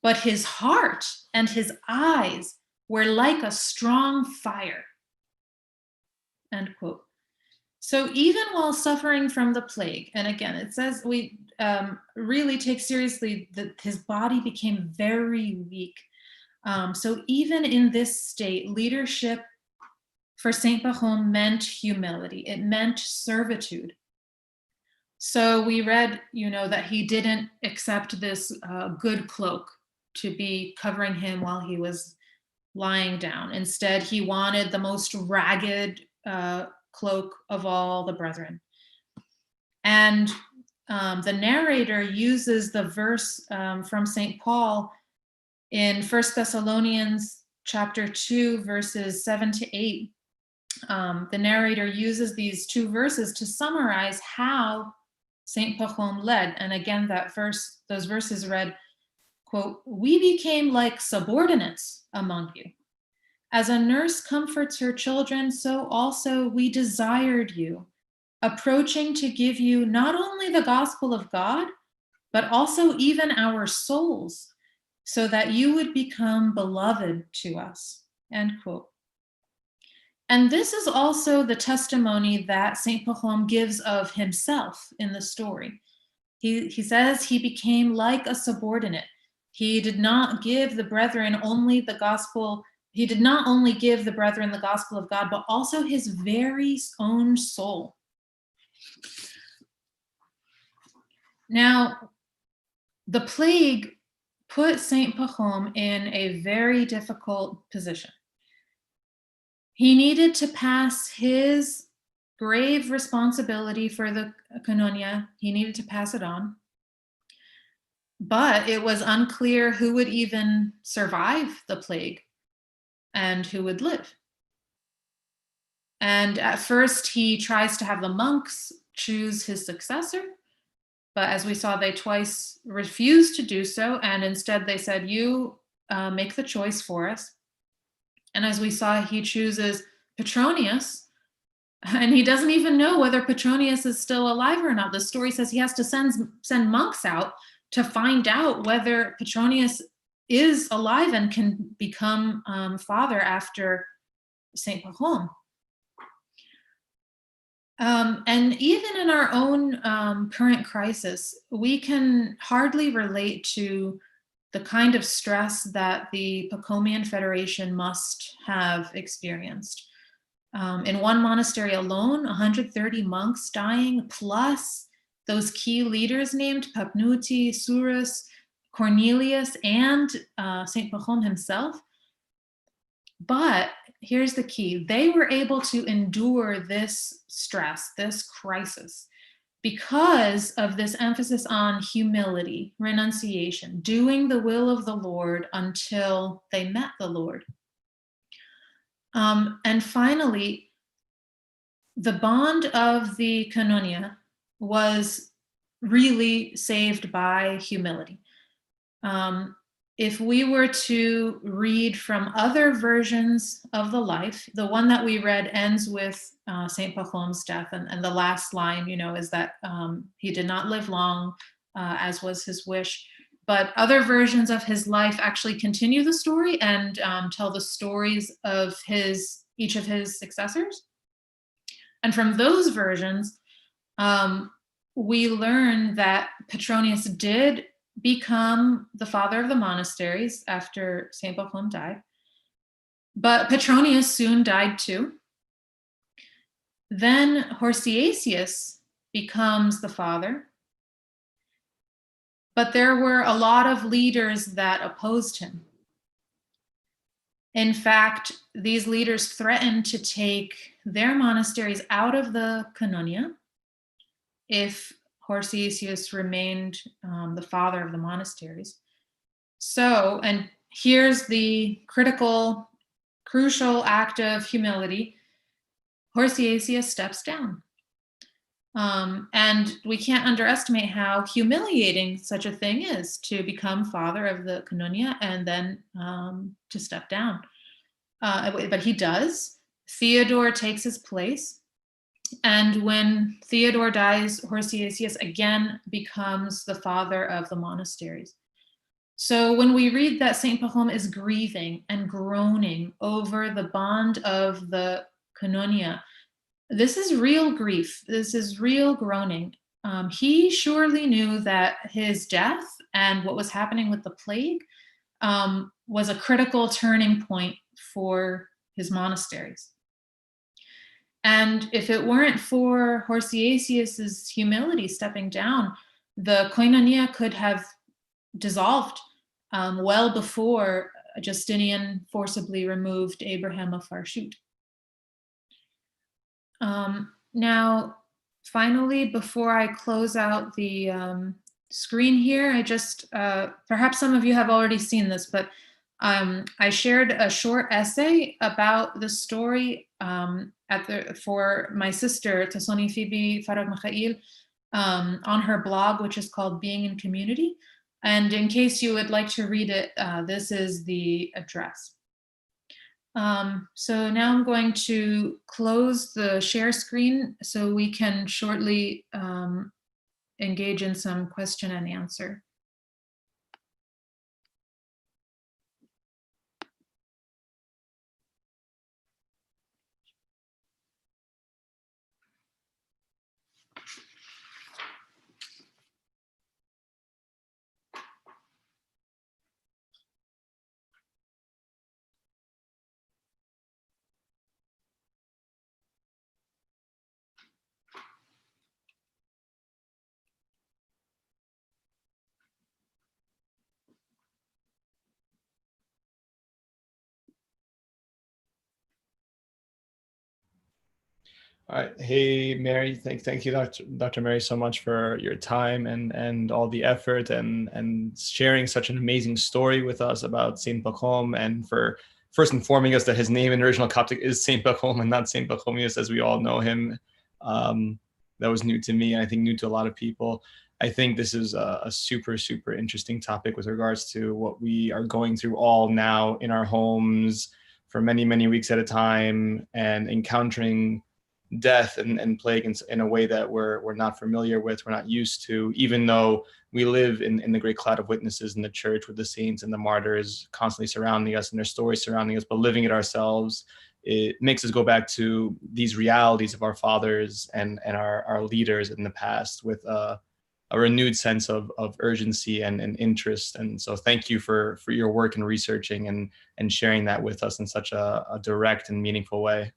but his heart and his eyes were like a strong fire, end quote. So even while suffering from the plague, and again, it says we really take seriously that his body became very weak. So even in this state, leadership for Saint Pachom meant humility. It meant servitude. So we read, that he didn't accept this good cloak to be covering him while he was lying down. Instead, he wanted the most ragged cloak of all the brethren. And the narrator uses the verse from St. Paul in 1 Thessalonians chapter 2, verses 7 to 8. the narrator uses these two verses to summarize how Saint Pachom led. And again, those verses read, quote, "We became like subordinates among you. As a nurse comforts her children, so also we desired you, approaching to give you not only the gospel of God, but also even our souls, so that you would become beloved to us," end quote. And this is also the testimony that Saint Pachom gives of himself in the story. He says he became like a subordinate. He did not give the brethren only the gospel. He did not only give the brethren the gospel of God, but also his very own soul. Now, the plague put Saint Pachom in a very difficult position. He needed to pass his grave responsibility for the koinonia. He needed to pass it on. But it was unclear who would even survive the plague and who would live. And at first, he tries to have the monks choose his successor. But as we saw, they twice refused to do so. And instead, they said, "You make the choice for us." And as we saw, he chooses Pachomios, and he doesn't even know whether Pachomios is still alive or not. The story says he has to send monks out to find out whether Pachomios is alive and can become father after Saint Pachom. And even in our own current crisis, we can hardly relate to the kind of stress that the Pachomian Federation must have experienced. In one monastery alone, 130 monks dying, plus those key leaders named Papnuti, Surus, Cornelius, and Saint Pachom himself. But here's the key. They were able to endure this stress, this crisis, because of this emphasis on humility, renunciation, doing the will of the Lord until they met the Lord. And finally, the bond of the koinonia was really saved by humility. If we were to read from other versions of the life, the one that we read ends with Saint Pachom's death, and the last line, is that he did not live long, as was his wish. But other versions of his life actually continue the story and tell the stories of each of his successors. And from those versions, we learn that Pachomios did become the father of the monasteries after Saint Pachom died. But Pachomios soon died too. Then Horsiasius becomes the father. But there were a lot of leaders that opposed him. In fact, these leaders threatened to take their monasteries out of the koinonia if Horsiasius remained the father of the monasteries. So, and here's the crucial act of humility. Horsiasius steps down. And we can't underestimate how humiliating such a thing is, to become father of the koinonia and then to step down. But he does. Theodore takes his place. And when Theodore dies, Horsiasius again becomes the father of the monasteries. So when we read that Saint Pachom is grieving and groaning over the bond of the koinonia, this is real grief. This is real groaning. He surely knew that his death and what was happening with the plague was a critical turning point for his monasteries. And if it weren't for Horsiasius's humility stepping down, the koinonia could have dissolved well before Justinian forcibly removed Abraham of Farshut. Now, finally, before I close out the screen here, I just, perhaps some of you have already seen this, but I shared a short essay about the story for my sister, Tasoni Phoebe Farag Mikhail, on her blog, which is called Being in Community. And in case you would like to read it, this is the address. So now I'm going to close the share screen so we can shortly engage in some question and answer. All right. Hey, Mary, thank you, Dr. Mary, so much for your time and all the effort and sharing such an amazing story with us about Saint Pachom, and for first informing us that his name in original Coptic is Saint Pachom and not Saint Pachomios as we all know him. That was new to me, and I think new to a lot of people. I think this is a super, super interesting topic with regards to what we are going through all now in our homes for many, many weeks at a time, and encountering death and plague in a way that we're not familiar with, we're not used to, even though we live in the great cloud of witnesses in the church with the saints and the martyrs constantly surrounding us and their stories surrounding us, but living it ourselves, it makes us go back to these realities of our fathers and our leaders in the past with a renewed sense of urgency and interest. And so thank you for your work in researching and sharing that with us in such a direct and meaningful way.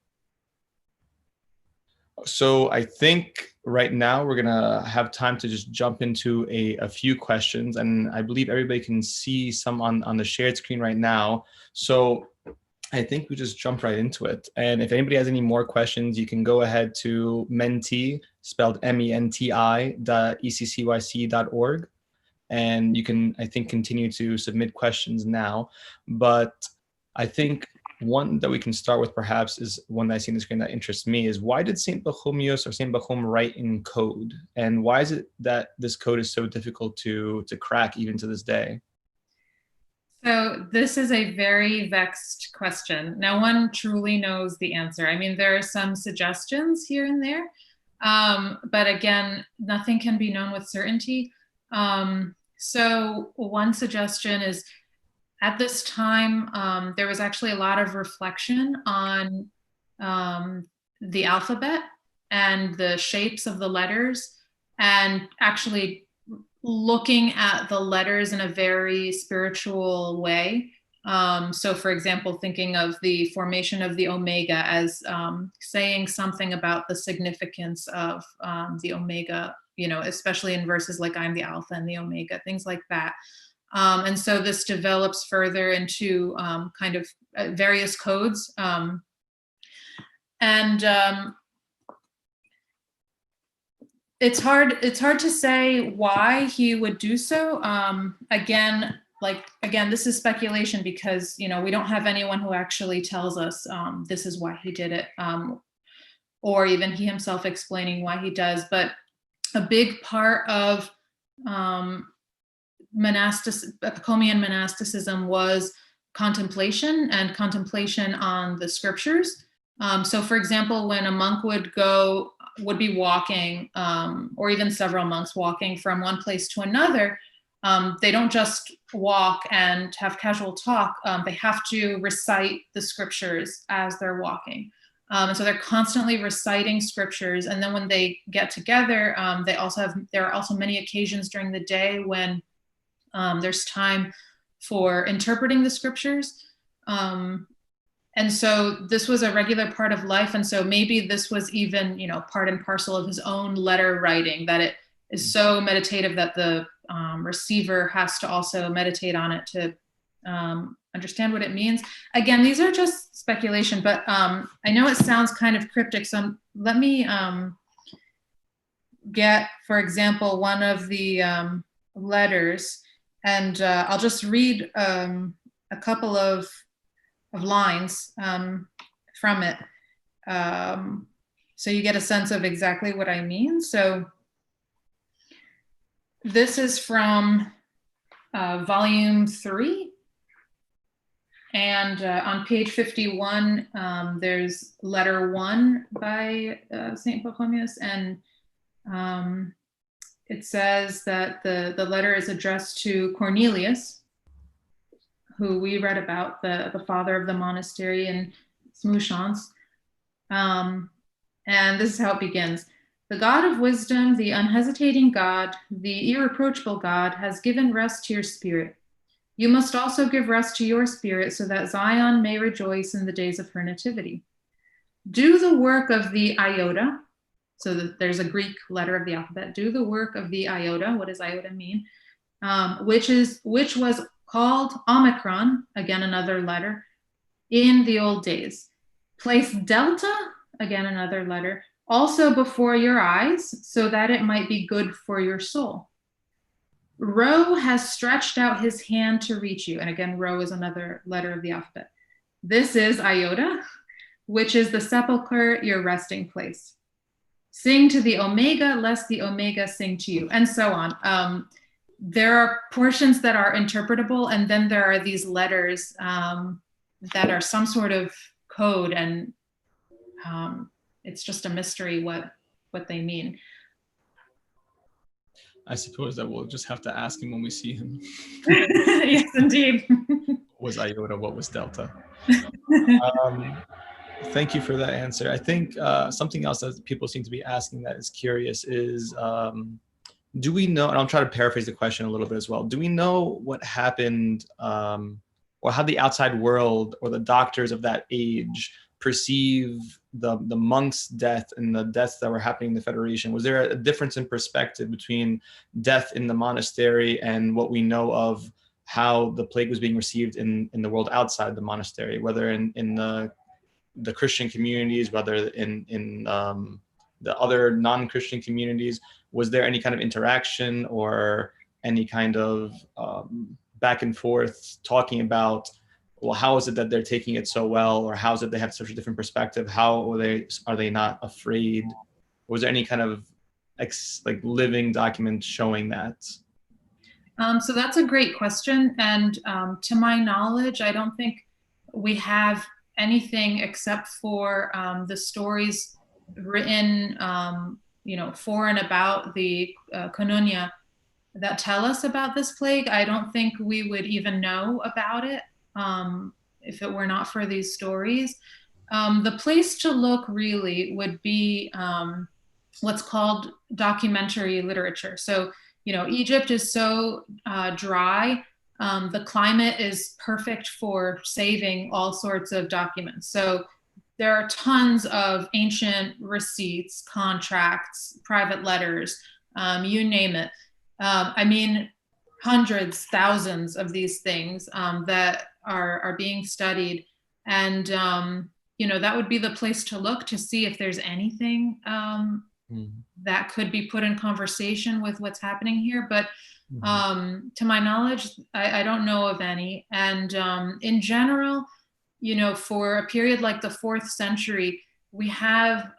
So I think right now we're gonna have time to just jump into a few questions, and I believe everybody can see some on the shared screen right now. So I think we just jump right into it. And if anybody has any more questions, you can go ahead to menti, spelled menti.eccyc.org. And you can, I think, continue to submit questions now. But I think one that we can start with perhaps is one that I see on the screen that interests me is, why did Saint Pachomios or Saint Pachom write in code? And why is it that this code is so difficult to crack even to this day? So this is a very vexed question. No one truly knows the answer. I mean, there are some suggestions here and there, but again, nothing can be known with certainty. So one suggestion is, at this time, there was actually a lot of reflection on the alphabet and the shapes of the letters, and actually looking at the letters in a very spiritual way. So for example, thinking of the formation of the omega as saying something about the significance of the omega, especially in verses like I'm the alpha and the omega, things like that. And so this develops further into kind of various codes. It's hard to say why he would do so. Again, this is speculation because, we don't have anyone who actually tells us this is why he did it, or even he himself explaining why he does. But a big part of Pachomian monasticism was contemplation and contemplation on the scriptures. So for example, when a monk would be walking, or even several monks walking from one place to another, they don't just walk and have casual talk. They have to recite the scriptures as they're walking. And so they're constantly reciting scriptures. And then when they get together, there are also many occasions during the day when there's time for interpreting the scriptures. And so this was a regular part of life. And so maybe this was even, part and parcel of his own letter writing, that it is so meditative that the receiver has to also meditate on it to understand what it means. Again, these are just speculation, but I know it sounds kind of cryptic. So let me get, for example, one of the letters, and I'll just read a couple of lines from it, so you get a sense of exactly what I mean. So this is from volume 3. And on page 51, there's letter 1 by St. Pachomios, and it says that the letter is addressed to Cornelius, who we read about, the father of the monastery in Smushans. And this is how it begins. The God of wisdom, the unhesitating God, the irreproachable God, has given rest to your spirit. You must also give rest to your spirit so that Zion may rejoice in the days of her nativity. Do the work of the iota. So that there's a Greek letter of the alphabet. Do the work of the iota. What does iota mean? Which was called Omicron, again another letter, in the old days. Place delta, again another letter, also before your eyes, so that it might be good for your soul. Rho has stretched out his hand to reach you. And again, Rho is another letter of the alphabet. This is iota, which is the sepulcher, your resting place. Sing to the omega, lest the omega sing to you, and so on. There are portions that are interpretable, and then there are these letters that are some sort of code, and it's just a mystery what they mean. I suppose that we'll just have to ask him when we see him. Yes, indeed. What was iota? What was delta? Thank you for that answer. I think something else that people seem to be asking that is curious is, do we know, and I'll try to paraphrase the question a little bit as well, do we know what happened or how the outside world or the doctors of that age perceive the monks' death and the deaths that were happening in the Federation? Was there a difference in perspective between death in the monastery and what we know of how the plague was being received in the world outside the monastery, whether in the Christian communities, whether in the other non-Christian communities? Was there any kind of interaction or any kind of back and forth talking about, well, how is it that they're taking it so well, or how is it they have such a different perspective? How are they not afraid? Was there any kind of like living document showing that? So that's a great question, and to my knowledge, I don't think we have anything except for the stories written, for and about the Kononia that tell us about this plague. I don't think we would even know about it if it were not for these stories. The place to look really would be what's called documentary literature. So, Egypt is so dry. The climate is perfect for saving all sorts of documents. So there are tons of ancient receipts, contracts, private letters, you name it. Hundreds, thousands of these things that are being studied. And, that would be the place to look to see if there's anything that could be put in conversation with what's happening here. But to my knowledge, I don't know of any. And in general, for a period like the 4th century, we have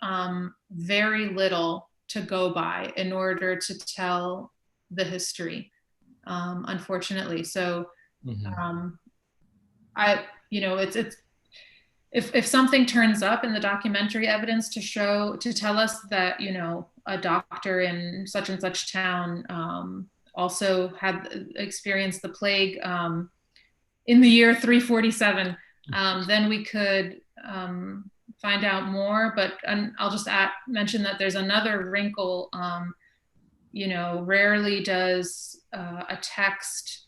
very little to go by in order to tell the history, unfortunately. So it's if something turns up in the documentary evidence to tell us that, a doctor in such and such town also had experienced the plague in the year 347, then we could find out more. But I'll just mention that there's another wrinkle. Rarely does a text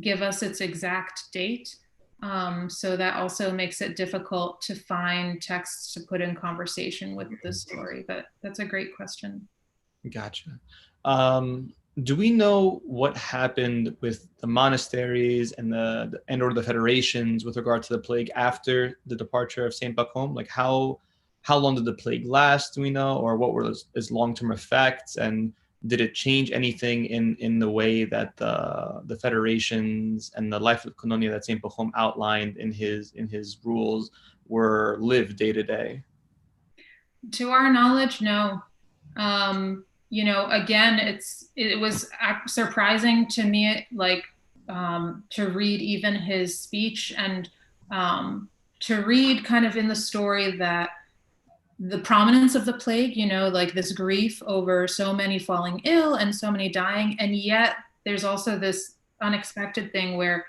give us its exact date. So that also makes it difficult to find texts to put in conversation with the story. But that's a great question. Gotcha. Do we know what happened with the monasteries and or the federations with regard to the plague after the departure of Saint Pachom? Like how long did the plague last? Do we know, or what were its long-term effects? And did it change anything in the way that the federations and the life of Kononia that Saint Pachom outlined in his rules were lived day to day? To our knowledge, no. Again, it was surprising to me, like, to read even his speech, and to read kind of in the story that the prominence of the plague, like this grief over so many falling ill and so many dying, and yet there's also this unexpected thing where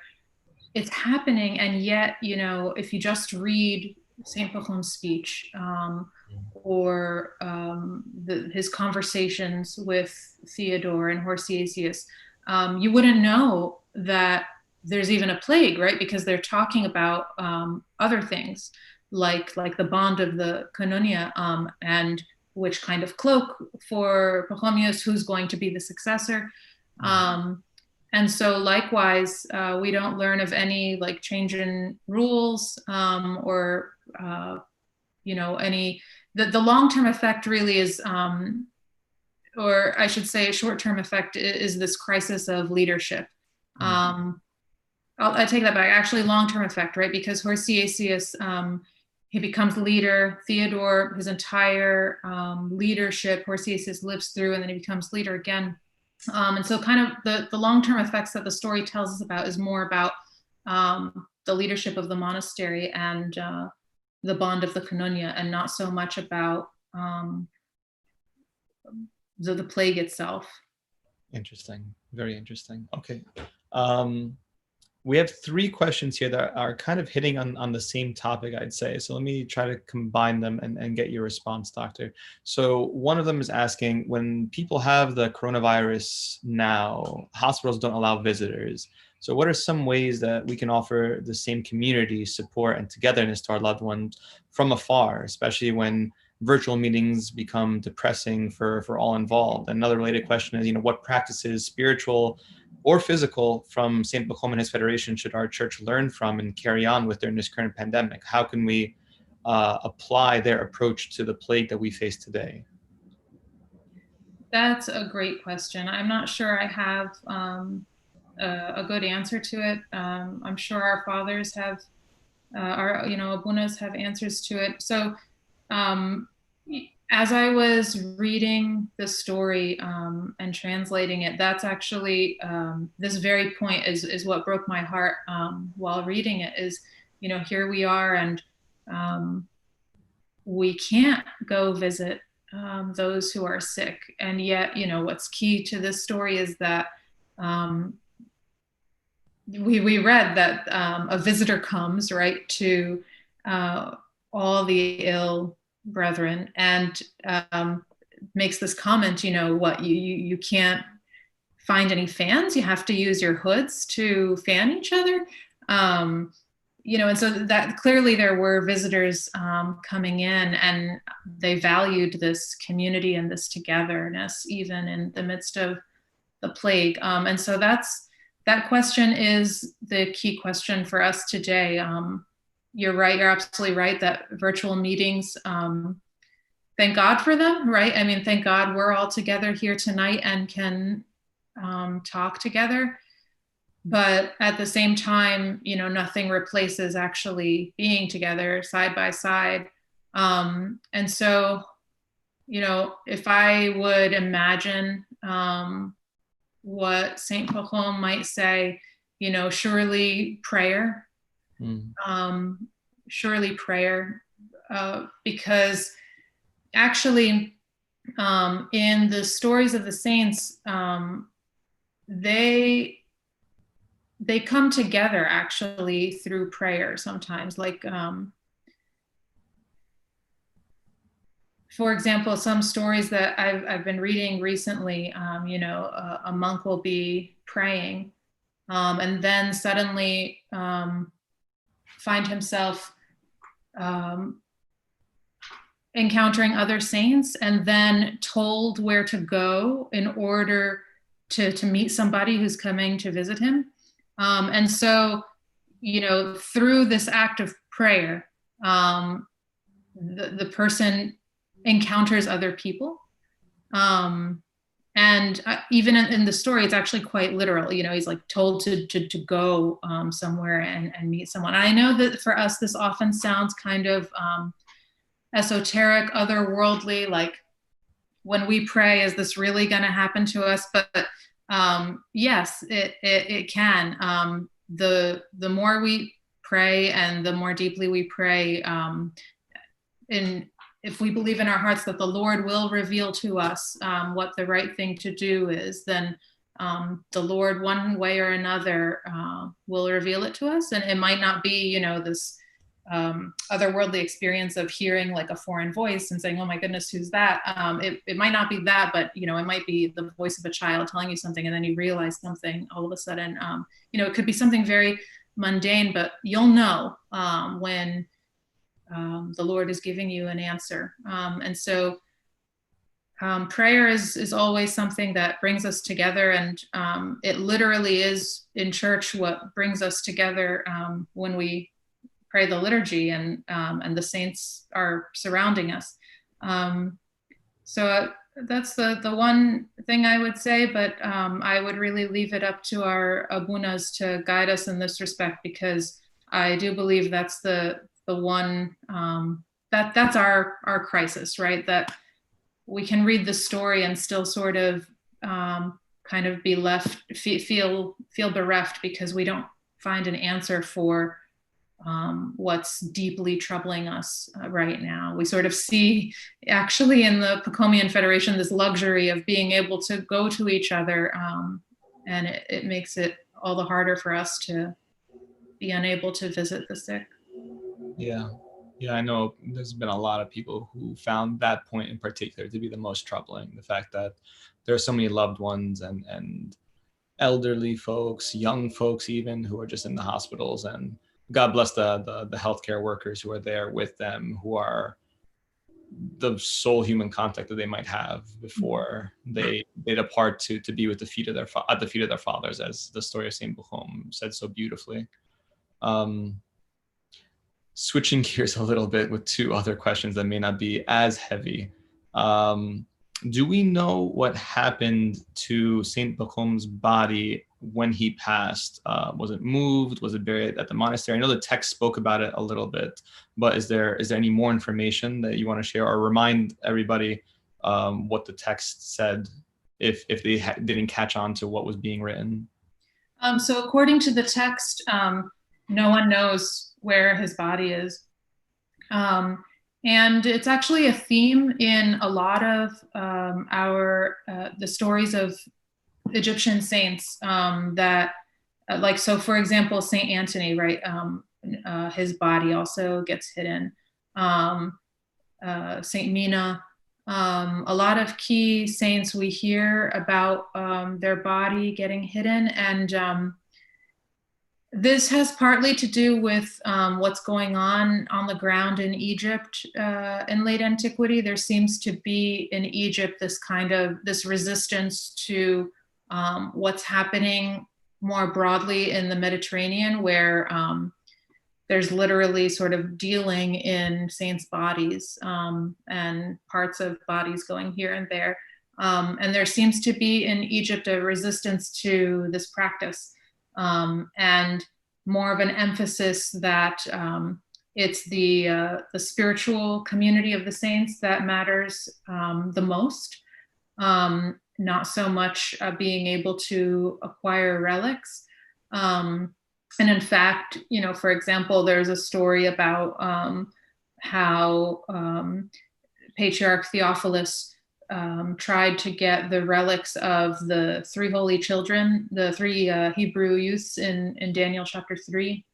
it's happening, and yet, if you just read Saint Pachom's speech, or his conversations with Theodore and Horsiasius, you wouldn't know that there's even a plague, right? Because they're talking about other things, like the bond of the Kononia, and which kind of cloak for Pachomios, who's going to be the successor. And so likewise, we don't learn of any like change in rules, or any, the long-term effect really is, or I should say short-term effect is this crisis of leadership. I take that back, actually long-term effect, right? Because Horsiasius, he becomes leader. Theodore, his entire leadership, Horsiasius lives through, and then he becomes leader again. And so kind of the long-term effects that the story tells us about is more about the leadership of the monastery and the bond of the Kononia, and not so much about the plague itself. Interesting, very interesting. Okay. We have 3 questions here that are kind of hitting on the same topic, I'd say. So let me try to combine them and get your response, Doctor. So one of them is asking, when people have the coronavirus now, hospitals don't allow visitors. So what are some ways that we can offer the same community support and togetherness to our loved ones from afar, especially when virtual meetings become depressing for all involved? Another related question is, what practices, spiritual or physical, from St. Pachom and his federation should our church learn from and carry on with during this current pandemic? How can we apply their approach to the plague that we face today? That's a great question. I'm not sure I have a good answer to it. I'm sure our fathers have, our abunas have answers to it. So as I was reading the story and translating it, that's actually, this very point is what broke my heart while reading it, is, here we are, and we can't go visit those who are sick. And yet, what's key to this story is that we read that a visitor comes, right, to all the ill brethren, and makes this comment, you can't find any fans, you have to use your hoods to fan each other. And so that clearly there were visitors coming in, and they valued this community and this togetherness even in the midst of the plague. And so that question is the key question for us today. You're right, you're absolutely right that virtual meetings, thank God for them, right? I mean, thank God we're all together here tonight and can talk together. But at the same time, nothing replaces actually being together side by side. And so, if I would imagine what Saint Pachom might say, surely prayer. Surely prayer, because actually in the stories of the saints, they come together actually through prayer sometimes. Like, for example, some stories that I've been reading recently, a monk will be praying, and then suddenly find himself encountering other saints, and then told where to go in order to meet somebody who's coming to visit him. And so, through this act of prayer, the person encounters other people. and even in the story, it's actually quite literal. You know, he's like told to go somewhere and meet someone. I know that for us, this often sounds kind of esoteric, otherworldly, like when we pray, is this really going to happen to us? But yes, it can. The more we pray and the more deeply we pray, if we believe in our hearts that the Lord will reveal to us what the right thing to do is, then the Lord, one way or another, will reveal it to us. And it might not be, you know, this otherworldly experience of hearing like a foreign voice and saying, oh my goodness, who's that? It might not be that, but, you know, it might be the voice of a child telling you something, and then you realize something all of a sudden. You know, it could be something very mundane, but you'll know when the Lord is giving you an answer. And so prayer is always something that brings us together, and it literally is in church what brings us together when we pray the liturgy and the saints are surrounding us. So that's the one thing I would say, but I would really leave it up to our abunas to guide us in this respect, because I do believe that's the one that's our crisis, right? That we can read the story and still sort of kind of be left, feel bereft, because we don't find an answer for what's deeply troubling us right now. We sort of see actually in the Pachomian Federation this luxury of being able to go to each other, and it makes it all the harder for us to be unable to visit the sick. Yeah, I know there's been a lot of people who found that point in particular to be the most troubling. The fact that there are so many loved ones and elderly folks, young folks even, who are just in the hospitals, and God bless the healthcare workers who are there with them, who are the sole human contact that they might have before they depart to be with at the feet of their fathers, as the story of Saint Pachom said so beautifully. Switching gears a little bit with two other questions that may not be as heavy. Do we know what happened to Saint Pachom's body when he passed? Was it moved? Was it buried at the monastery? I know the text spoke about it a little bit, but is there any more information that you want to share, or remind everybody what the text said if they didn't catch on to what was being written? So according to the text, no one knows where his body is. And it's actually a theme in a lot of the stories of Egyptian saints that, like, so for example, Saint Anthony, right? His body also gets hidden. Saint Mina, a lot of key saints we hear about their body getting hidden, and this has partly to do with what's going on the ground in Egypt in late antiquity. There seems to be in Egypt this resistance to what's happening more broadly in the Mediterranean, where there's literally sort of dealing in saints' bodies and parts of bodies going here and there. And there seems to be in Egypt a resistance to this practice. And more of an emphasis that it's the spiritual community of the saints that matters the most, not so much being able to acquire relics. And in fact, you know, for example, there's a story about how Patriarch Theophilus tried to get the relics of the three holy children, the three Hebrew youths in Daniel chapter 3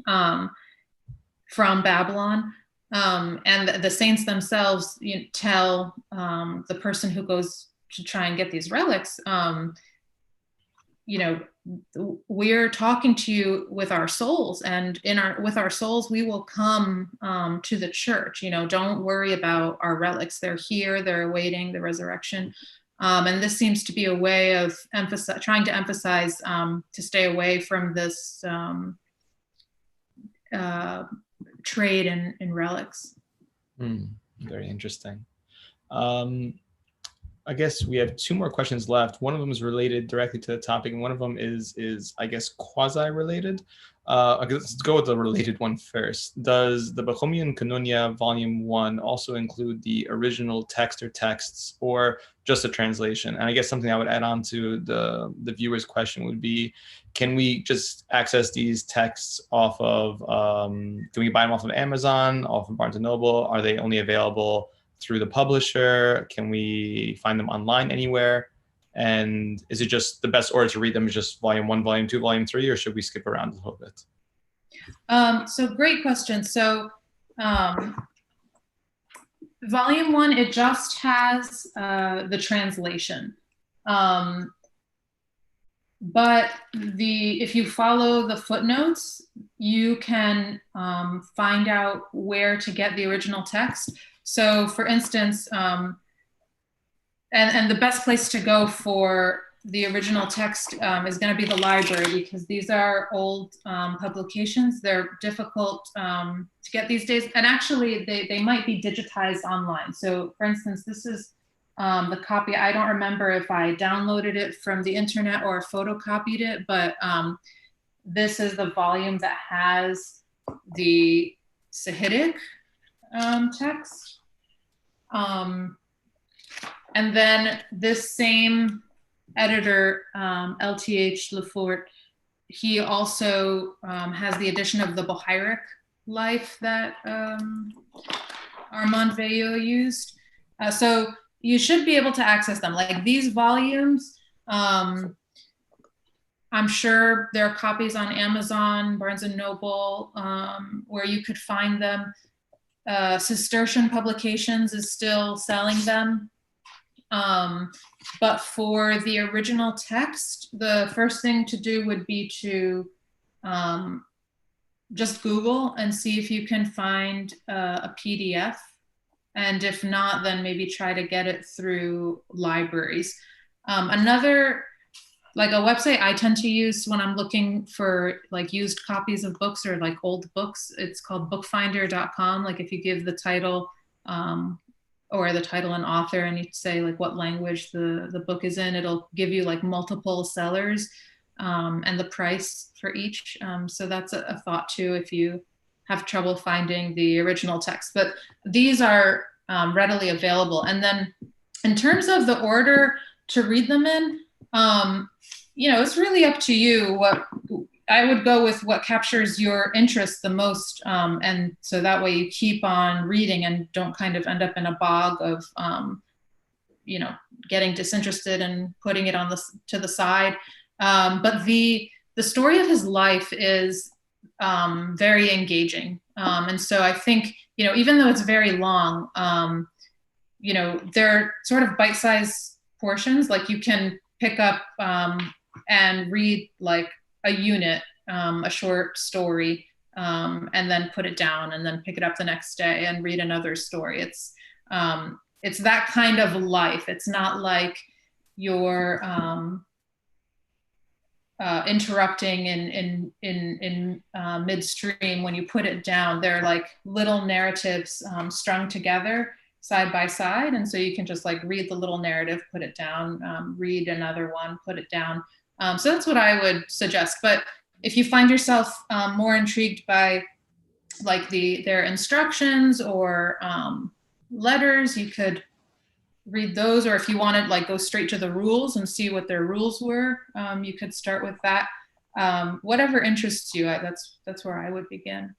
from Babylon. And the saints themselves tell the person who goes to try and get these relics, you know, we're talking to you with our souls, and with our souls we will come to the church. You know, don't worry about our relics. They're here, they're awaiting the resurrection. And this seems to be a way of trying to emphasize to stay away from this trade in relics. Very interesting. I guess we have two more questions left. One of them is related directly to the topic, and one of them is I guess, quasi-related. Okay, let's go with the related one first. Does the Pachomian Koinonia Volume 1 also include the original text or texts, or just a translation? And I guess something I would add on to the viewer's question would be, can we just access these texts off of, can we buy them off of Amazon, off of Barnes & Noble? Are they only available through the publisher? Can we find them online anywhere? And is it just the best order to read them is just Volume 1, Volume 2, Volume 3, or should we skip around a little bit? So great question. So Volume 1, it just has the translation. But if you follow the footnotes, you can find out where to get the original text. So for instance, and the best place to go for the original text is going to be the library, because these are old publications. They're difficult to get these days. And actually, they might be digitized online. So for instance, this is the copy. I don't remember if I downloaded it from the internet or photocopied it, but this is the volume that has the Sahidic text. And then this same editor, LTH Lefort, he also has the edition of the Bohairic life that Armand Veilleux used. So you should be able to access them. Like these volumes, I'm sure there are copies on Amazon, Barnes & Noble, where you could find them. Cistercian Publications is still selling them. But for the original text, the first thing to do would be to just Google and see if you can find a PDF. And if not, then maybe try to get it through libraries. Another, like a website I tend to use when I'm looking for like used copies of books or like old books, it's called bookfinder.com. Like if you give the title or the title and author and you say like what language the book is in, it'll give you like multiple sellers and the price for each. So that's a thought too if you have trouble finding the original text. But these are readily available. And then in terms of the order to read them in, you know, it's really up to you. What I would go with what captures your interest the most. And so that way you keep on reading and don't kind of end up in a bog of, you know, getting disinterested and putting it on to the side. But the story of his life is very engaging. And so I think, you know, even though it's very long, you know, they're sort of bite-sized portions. Like you can pick up and read like a unit, a short story, and then put it down and then pick it up the next day and read another story. It's that kind of life. It's not like you're interrupting in midstream when you put it down. They're like little narratives strung together side by side. And so you can just like read the little narrative, put it down, read another one, put it down. So that's what I would suggest. But if you find yourself more intrigued by like their instructions or letters, you could read those. Or if you wanted like go straight to the rules and see what their rules were, you could start with that. Whatever interests you, that's where I would begin.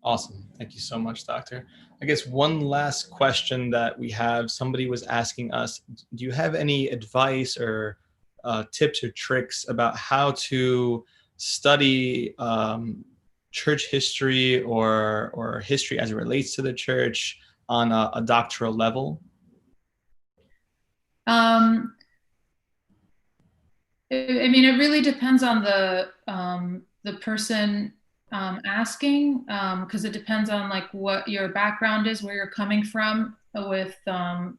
Awesome. Thank you so much, Doctor. I guess one last question that we have, somebody was asking us, do you have any advice or tips or tricks about how to study church history or history as it relates to the church on a doctoral level? I mean, it really depends on the person asking, because it depends on like what your background is, where you're coming from with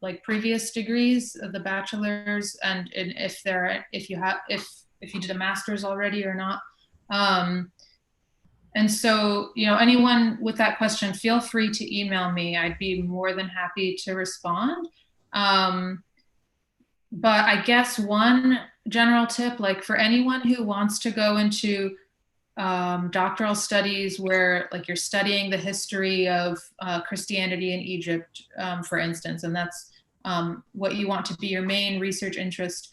like previous degrees of the bachelor's, and if you did a master's already or not. And so, you know, anyone with that question, feel free to email me. I'd be more than happy to respond. But I guess one general tip, like for anyone who wants to go into doctoral studies where like you're studying the history of Christianity in Egypt, for instance, and that's what you want to be your main research interest,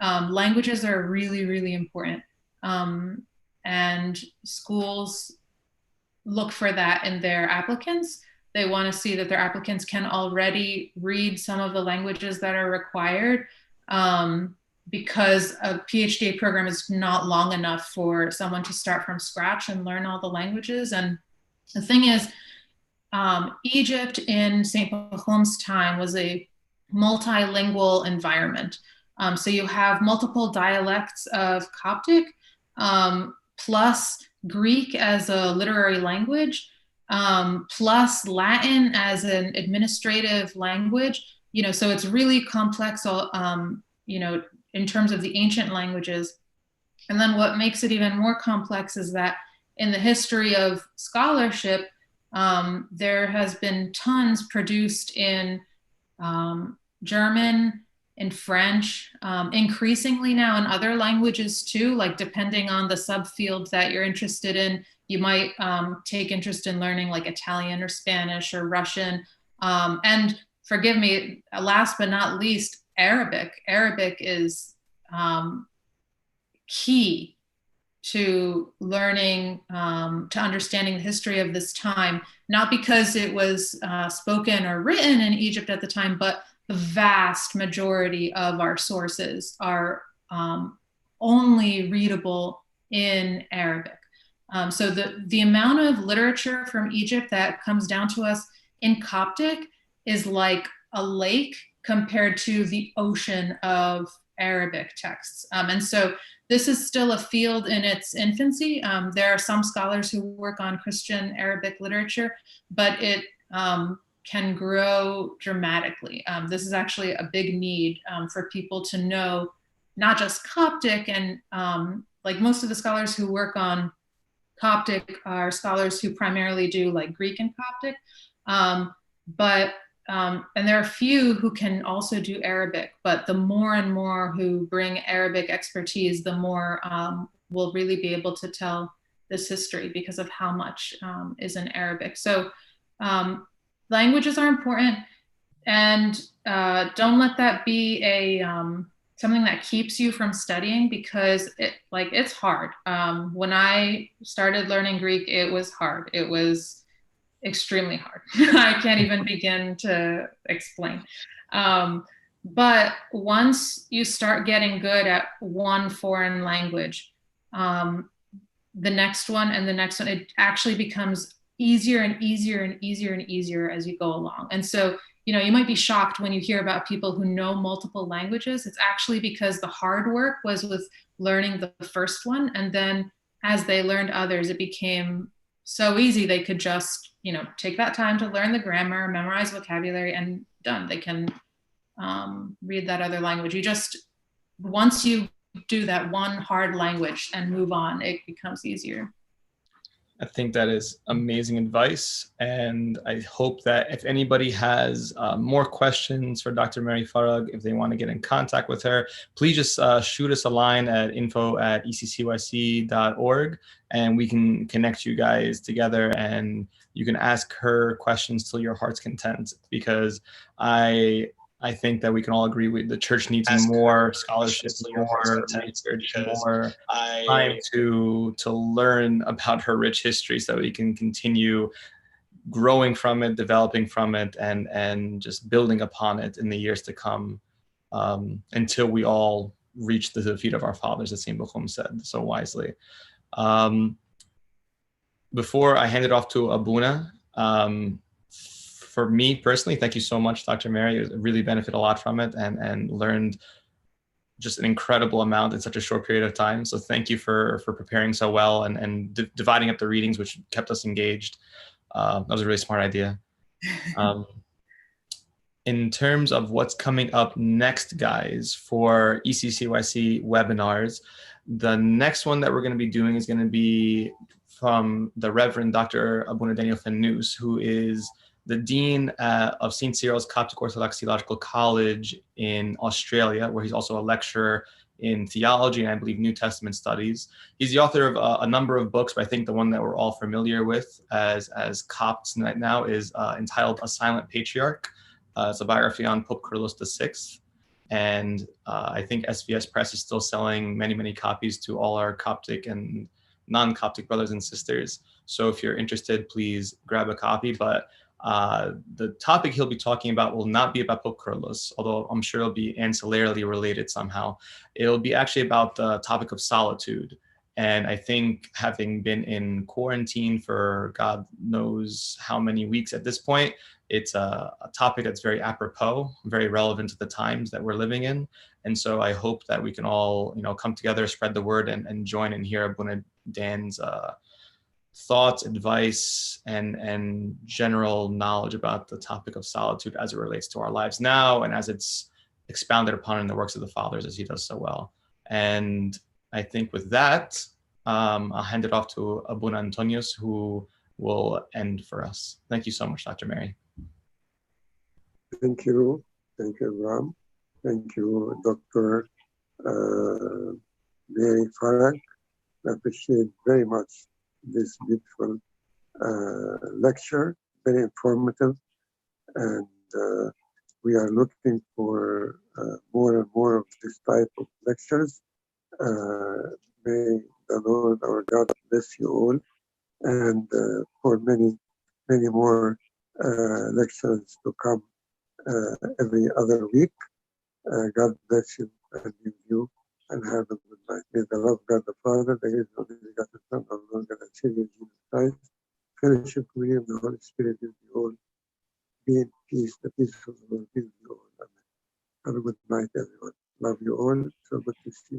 languages are really, really important. And schools look for that in their applicants. They want to see that their applicants can already read some of the languages that are required, because a PhD program is not long enough for someone to start from scratch and learn all the languages. And the thing is, Egypt in St. Pachom's time was a multilingual environment. So you have multiple dialects of Coptic, plus Greek as a literary language, plus Latin as an administrative language. So it's really complex, in terms of the ancient languages. And then what makes it even more complex is that in the history of scholarship, there has been tons produced in German, in French, increasingly now in other languages too, like depending on the subfield that you're interested in, you might take interest in learning like Italian or Spanish or Russian. And forgive me, last but not least, Arabic. Arabic is key to learning, to understanding the history of this time, not because it was spoken or written in Egypt at the time, but the vast majority of our sources are only readable in Arabic. So the amount of literature from Egypt that comes down to us in Coptic is like a lake compared to the ocean of Arabic texts. And so this is still a field in its infancy. There are some scholars who work on Christian Arabic literature, but it can grow dramatically. This is actually a big need for people to know not just Coptic, and like most of the scholars who work on Coptic are scholars who primarily do like Greek and Coptic, and there are a few who can also do Arabic, but the more and more who bring Arabic expertise, the more we'll really be able to tell this history because of how much is in Arabic. So languages are important, and don't let that be a something that keeps you from studying, because it's hard. When I started learning Greek, it was hard. It was extremely hard. I can't even begin to explain. But once you start getting good at one foreign language, the next one and the next one, it actually becomes easier and easier and easier and easier as you go along. And so, you might be shocked when you hear about people who know multiple languages. It's actually because the hard work was with learning the first one. And then as they learned others, it became so easy. They could just, take that time to learn the grammar, memorize vocabulary, and done. They can read that other language. Once you do that one hard language and move on, it becomes easier. I think that is amazing advice. And I hope that if anybody has more questions for Dr. Mary Farag, if they want to get in contact with her, please just shoot us a line at info@ECCYC.org, and we can connect you guys together, and you can ask her questions till your heart's content, because I think that we can all agree the church needs more scholarship, more research, more time to learn about her rich history, so that we can continue growing from it, developing from it, and just building upon it in the years to come, until we all reach the feet of our fathers, as St. Pachom said so wisely. Before I hand it off to Abuna, for me personally, thank you so much, Dr. Mary. I really benefit a lot from it, and learned just an incredible amount in such a short period of time. So thank you for preparing so well and dividing up the readings, which kept us engaged. That was a really smart idea. In terms of what's coming up next, guys, for ECCYC webinars, the next one that we're going to be doing is going to be from the Reverend Dr. Abuna Daniel Fennous, who is the Dean of St. Cyril's Coptic Orthodox Theological College in Australia, where he's also a lecturer in theology and I believe New Testament studies. He's the author of a number of books, but I think the one that we're all familiar with as Copts right now is entitled A Silent Patriarch. It's a biography on Pope Kyrillos VI. And I think SVS Press is still selling many, many copies to all our Coptic and non-Coptic brothers and sisters. So if you're interested, please grab a copy. But the topic he'll be talking about will not be about Pope Kyrillos, although I'm sure it'll be ancillarily related somehow. It'll be actually about the topic of solitude. And I think having been in quarantine for God knows how many weeks at this point, it's a topic that's very apropos, very relevant to the times that we're living in. And so I hope that we can all, come together, spread the word, and join and hear Abuna Dan's thoughts, advice, and general knowledge about the topic of solitude as it relates to our lives now and as it's expounded upon in the works of the fathers, as he does so well. And I think with that, I'll hand it off to Abuna Antonios, who will end for us. Thank you so much, Dr. Mary. Thank you. Thank you, Ram. Thank you, Dr. Mary Farag. I appreciate very much this beautiful lecture, very informative. And we are looking for more and more of this type of lectures. May the Lord our God bless you all, and for many, many more lectures to come every other week. God bless you and give you, and have a good night. May the love of God the Father, the grace of God the Son, our Lord and Savior Jesus Christ, fellowship, communion of the Holy Spirit with you all. Be in peace. The peace of the Lord be with you all. Amen. Have a good night, everyone. Love you all. So good to see you.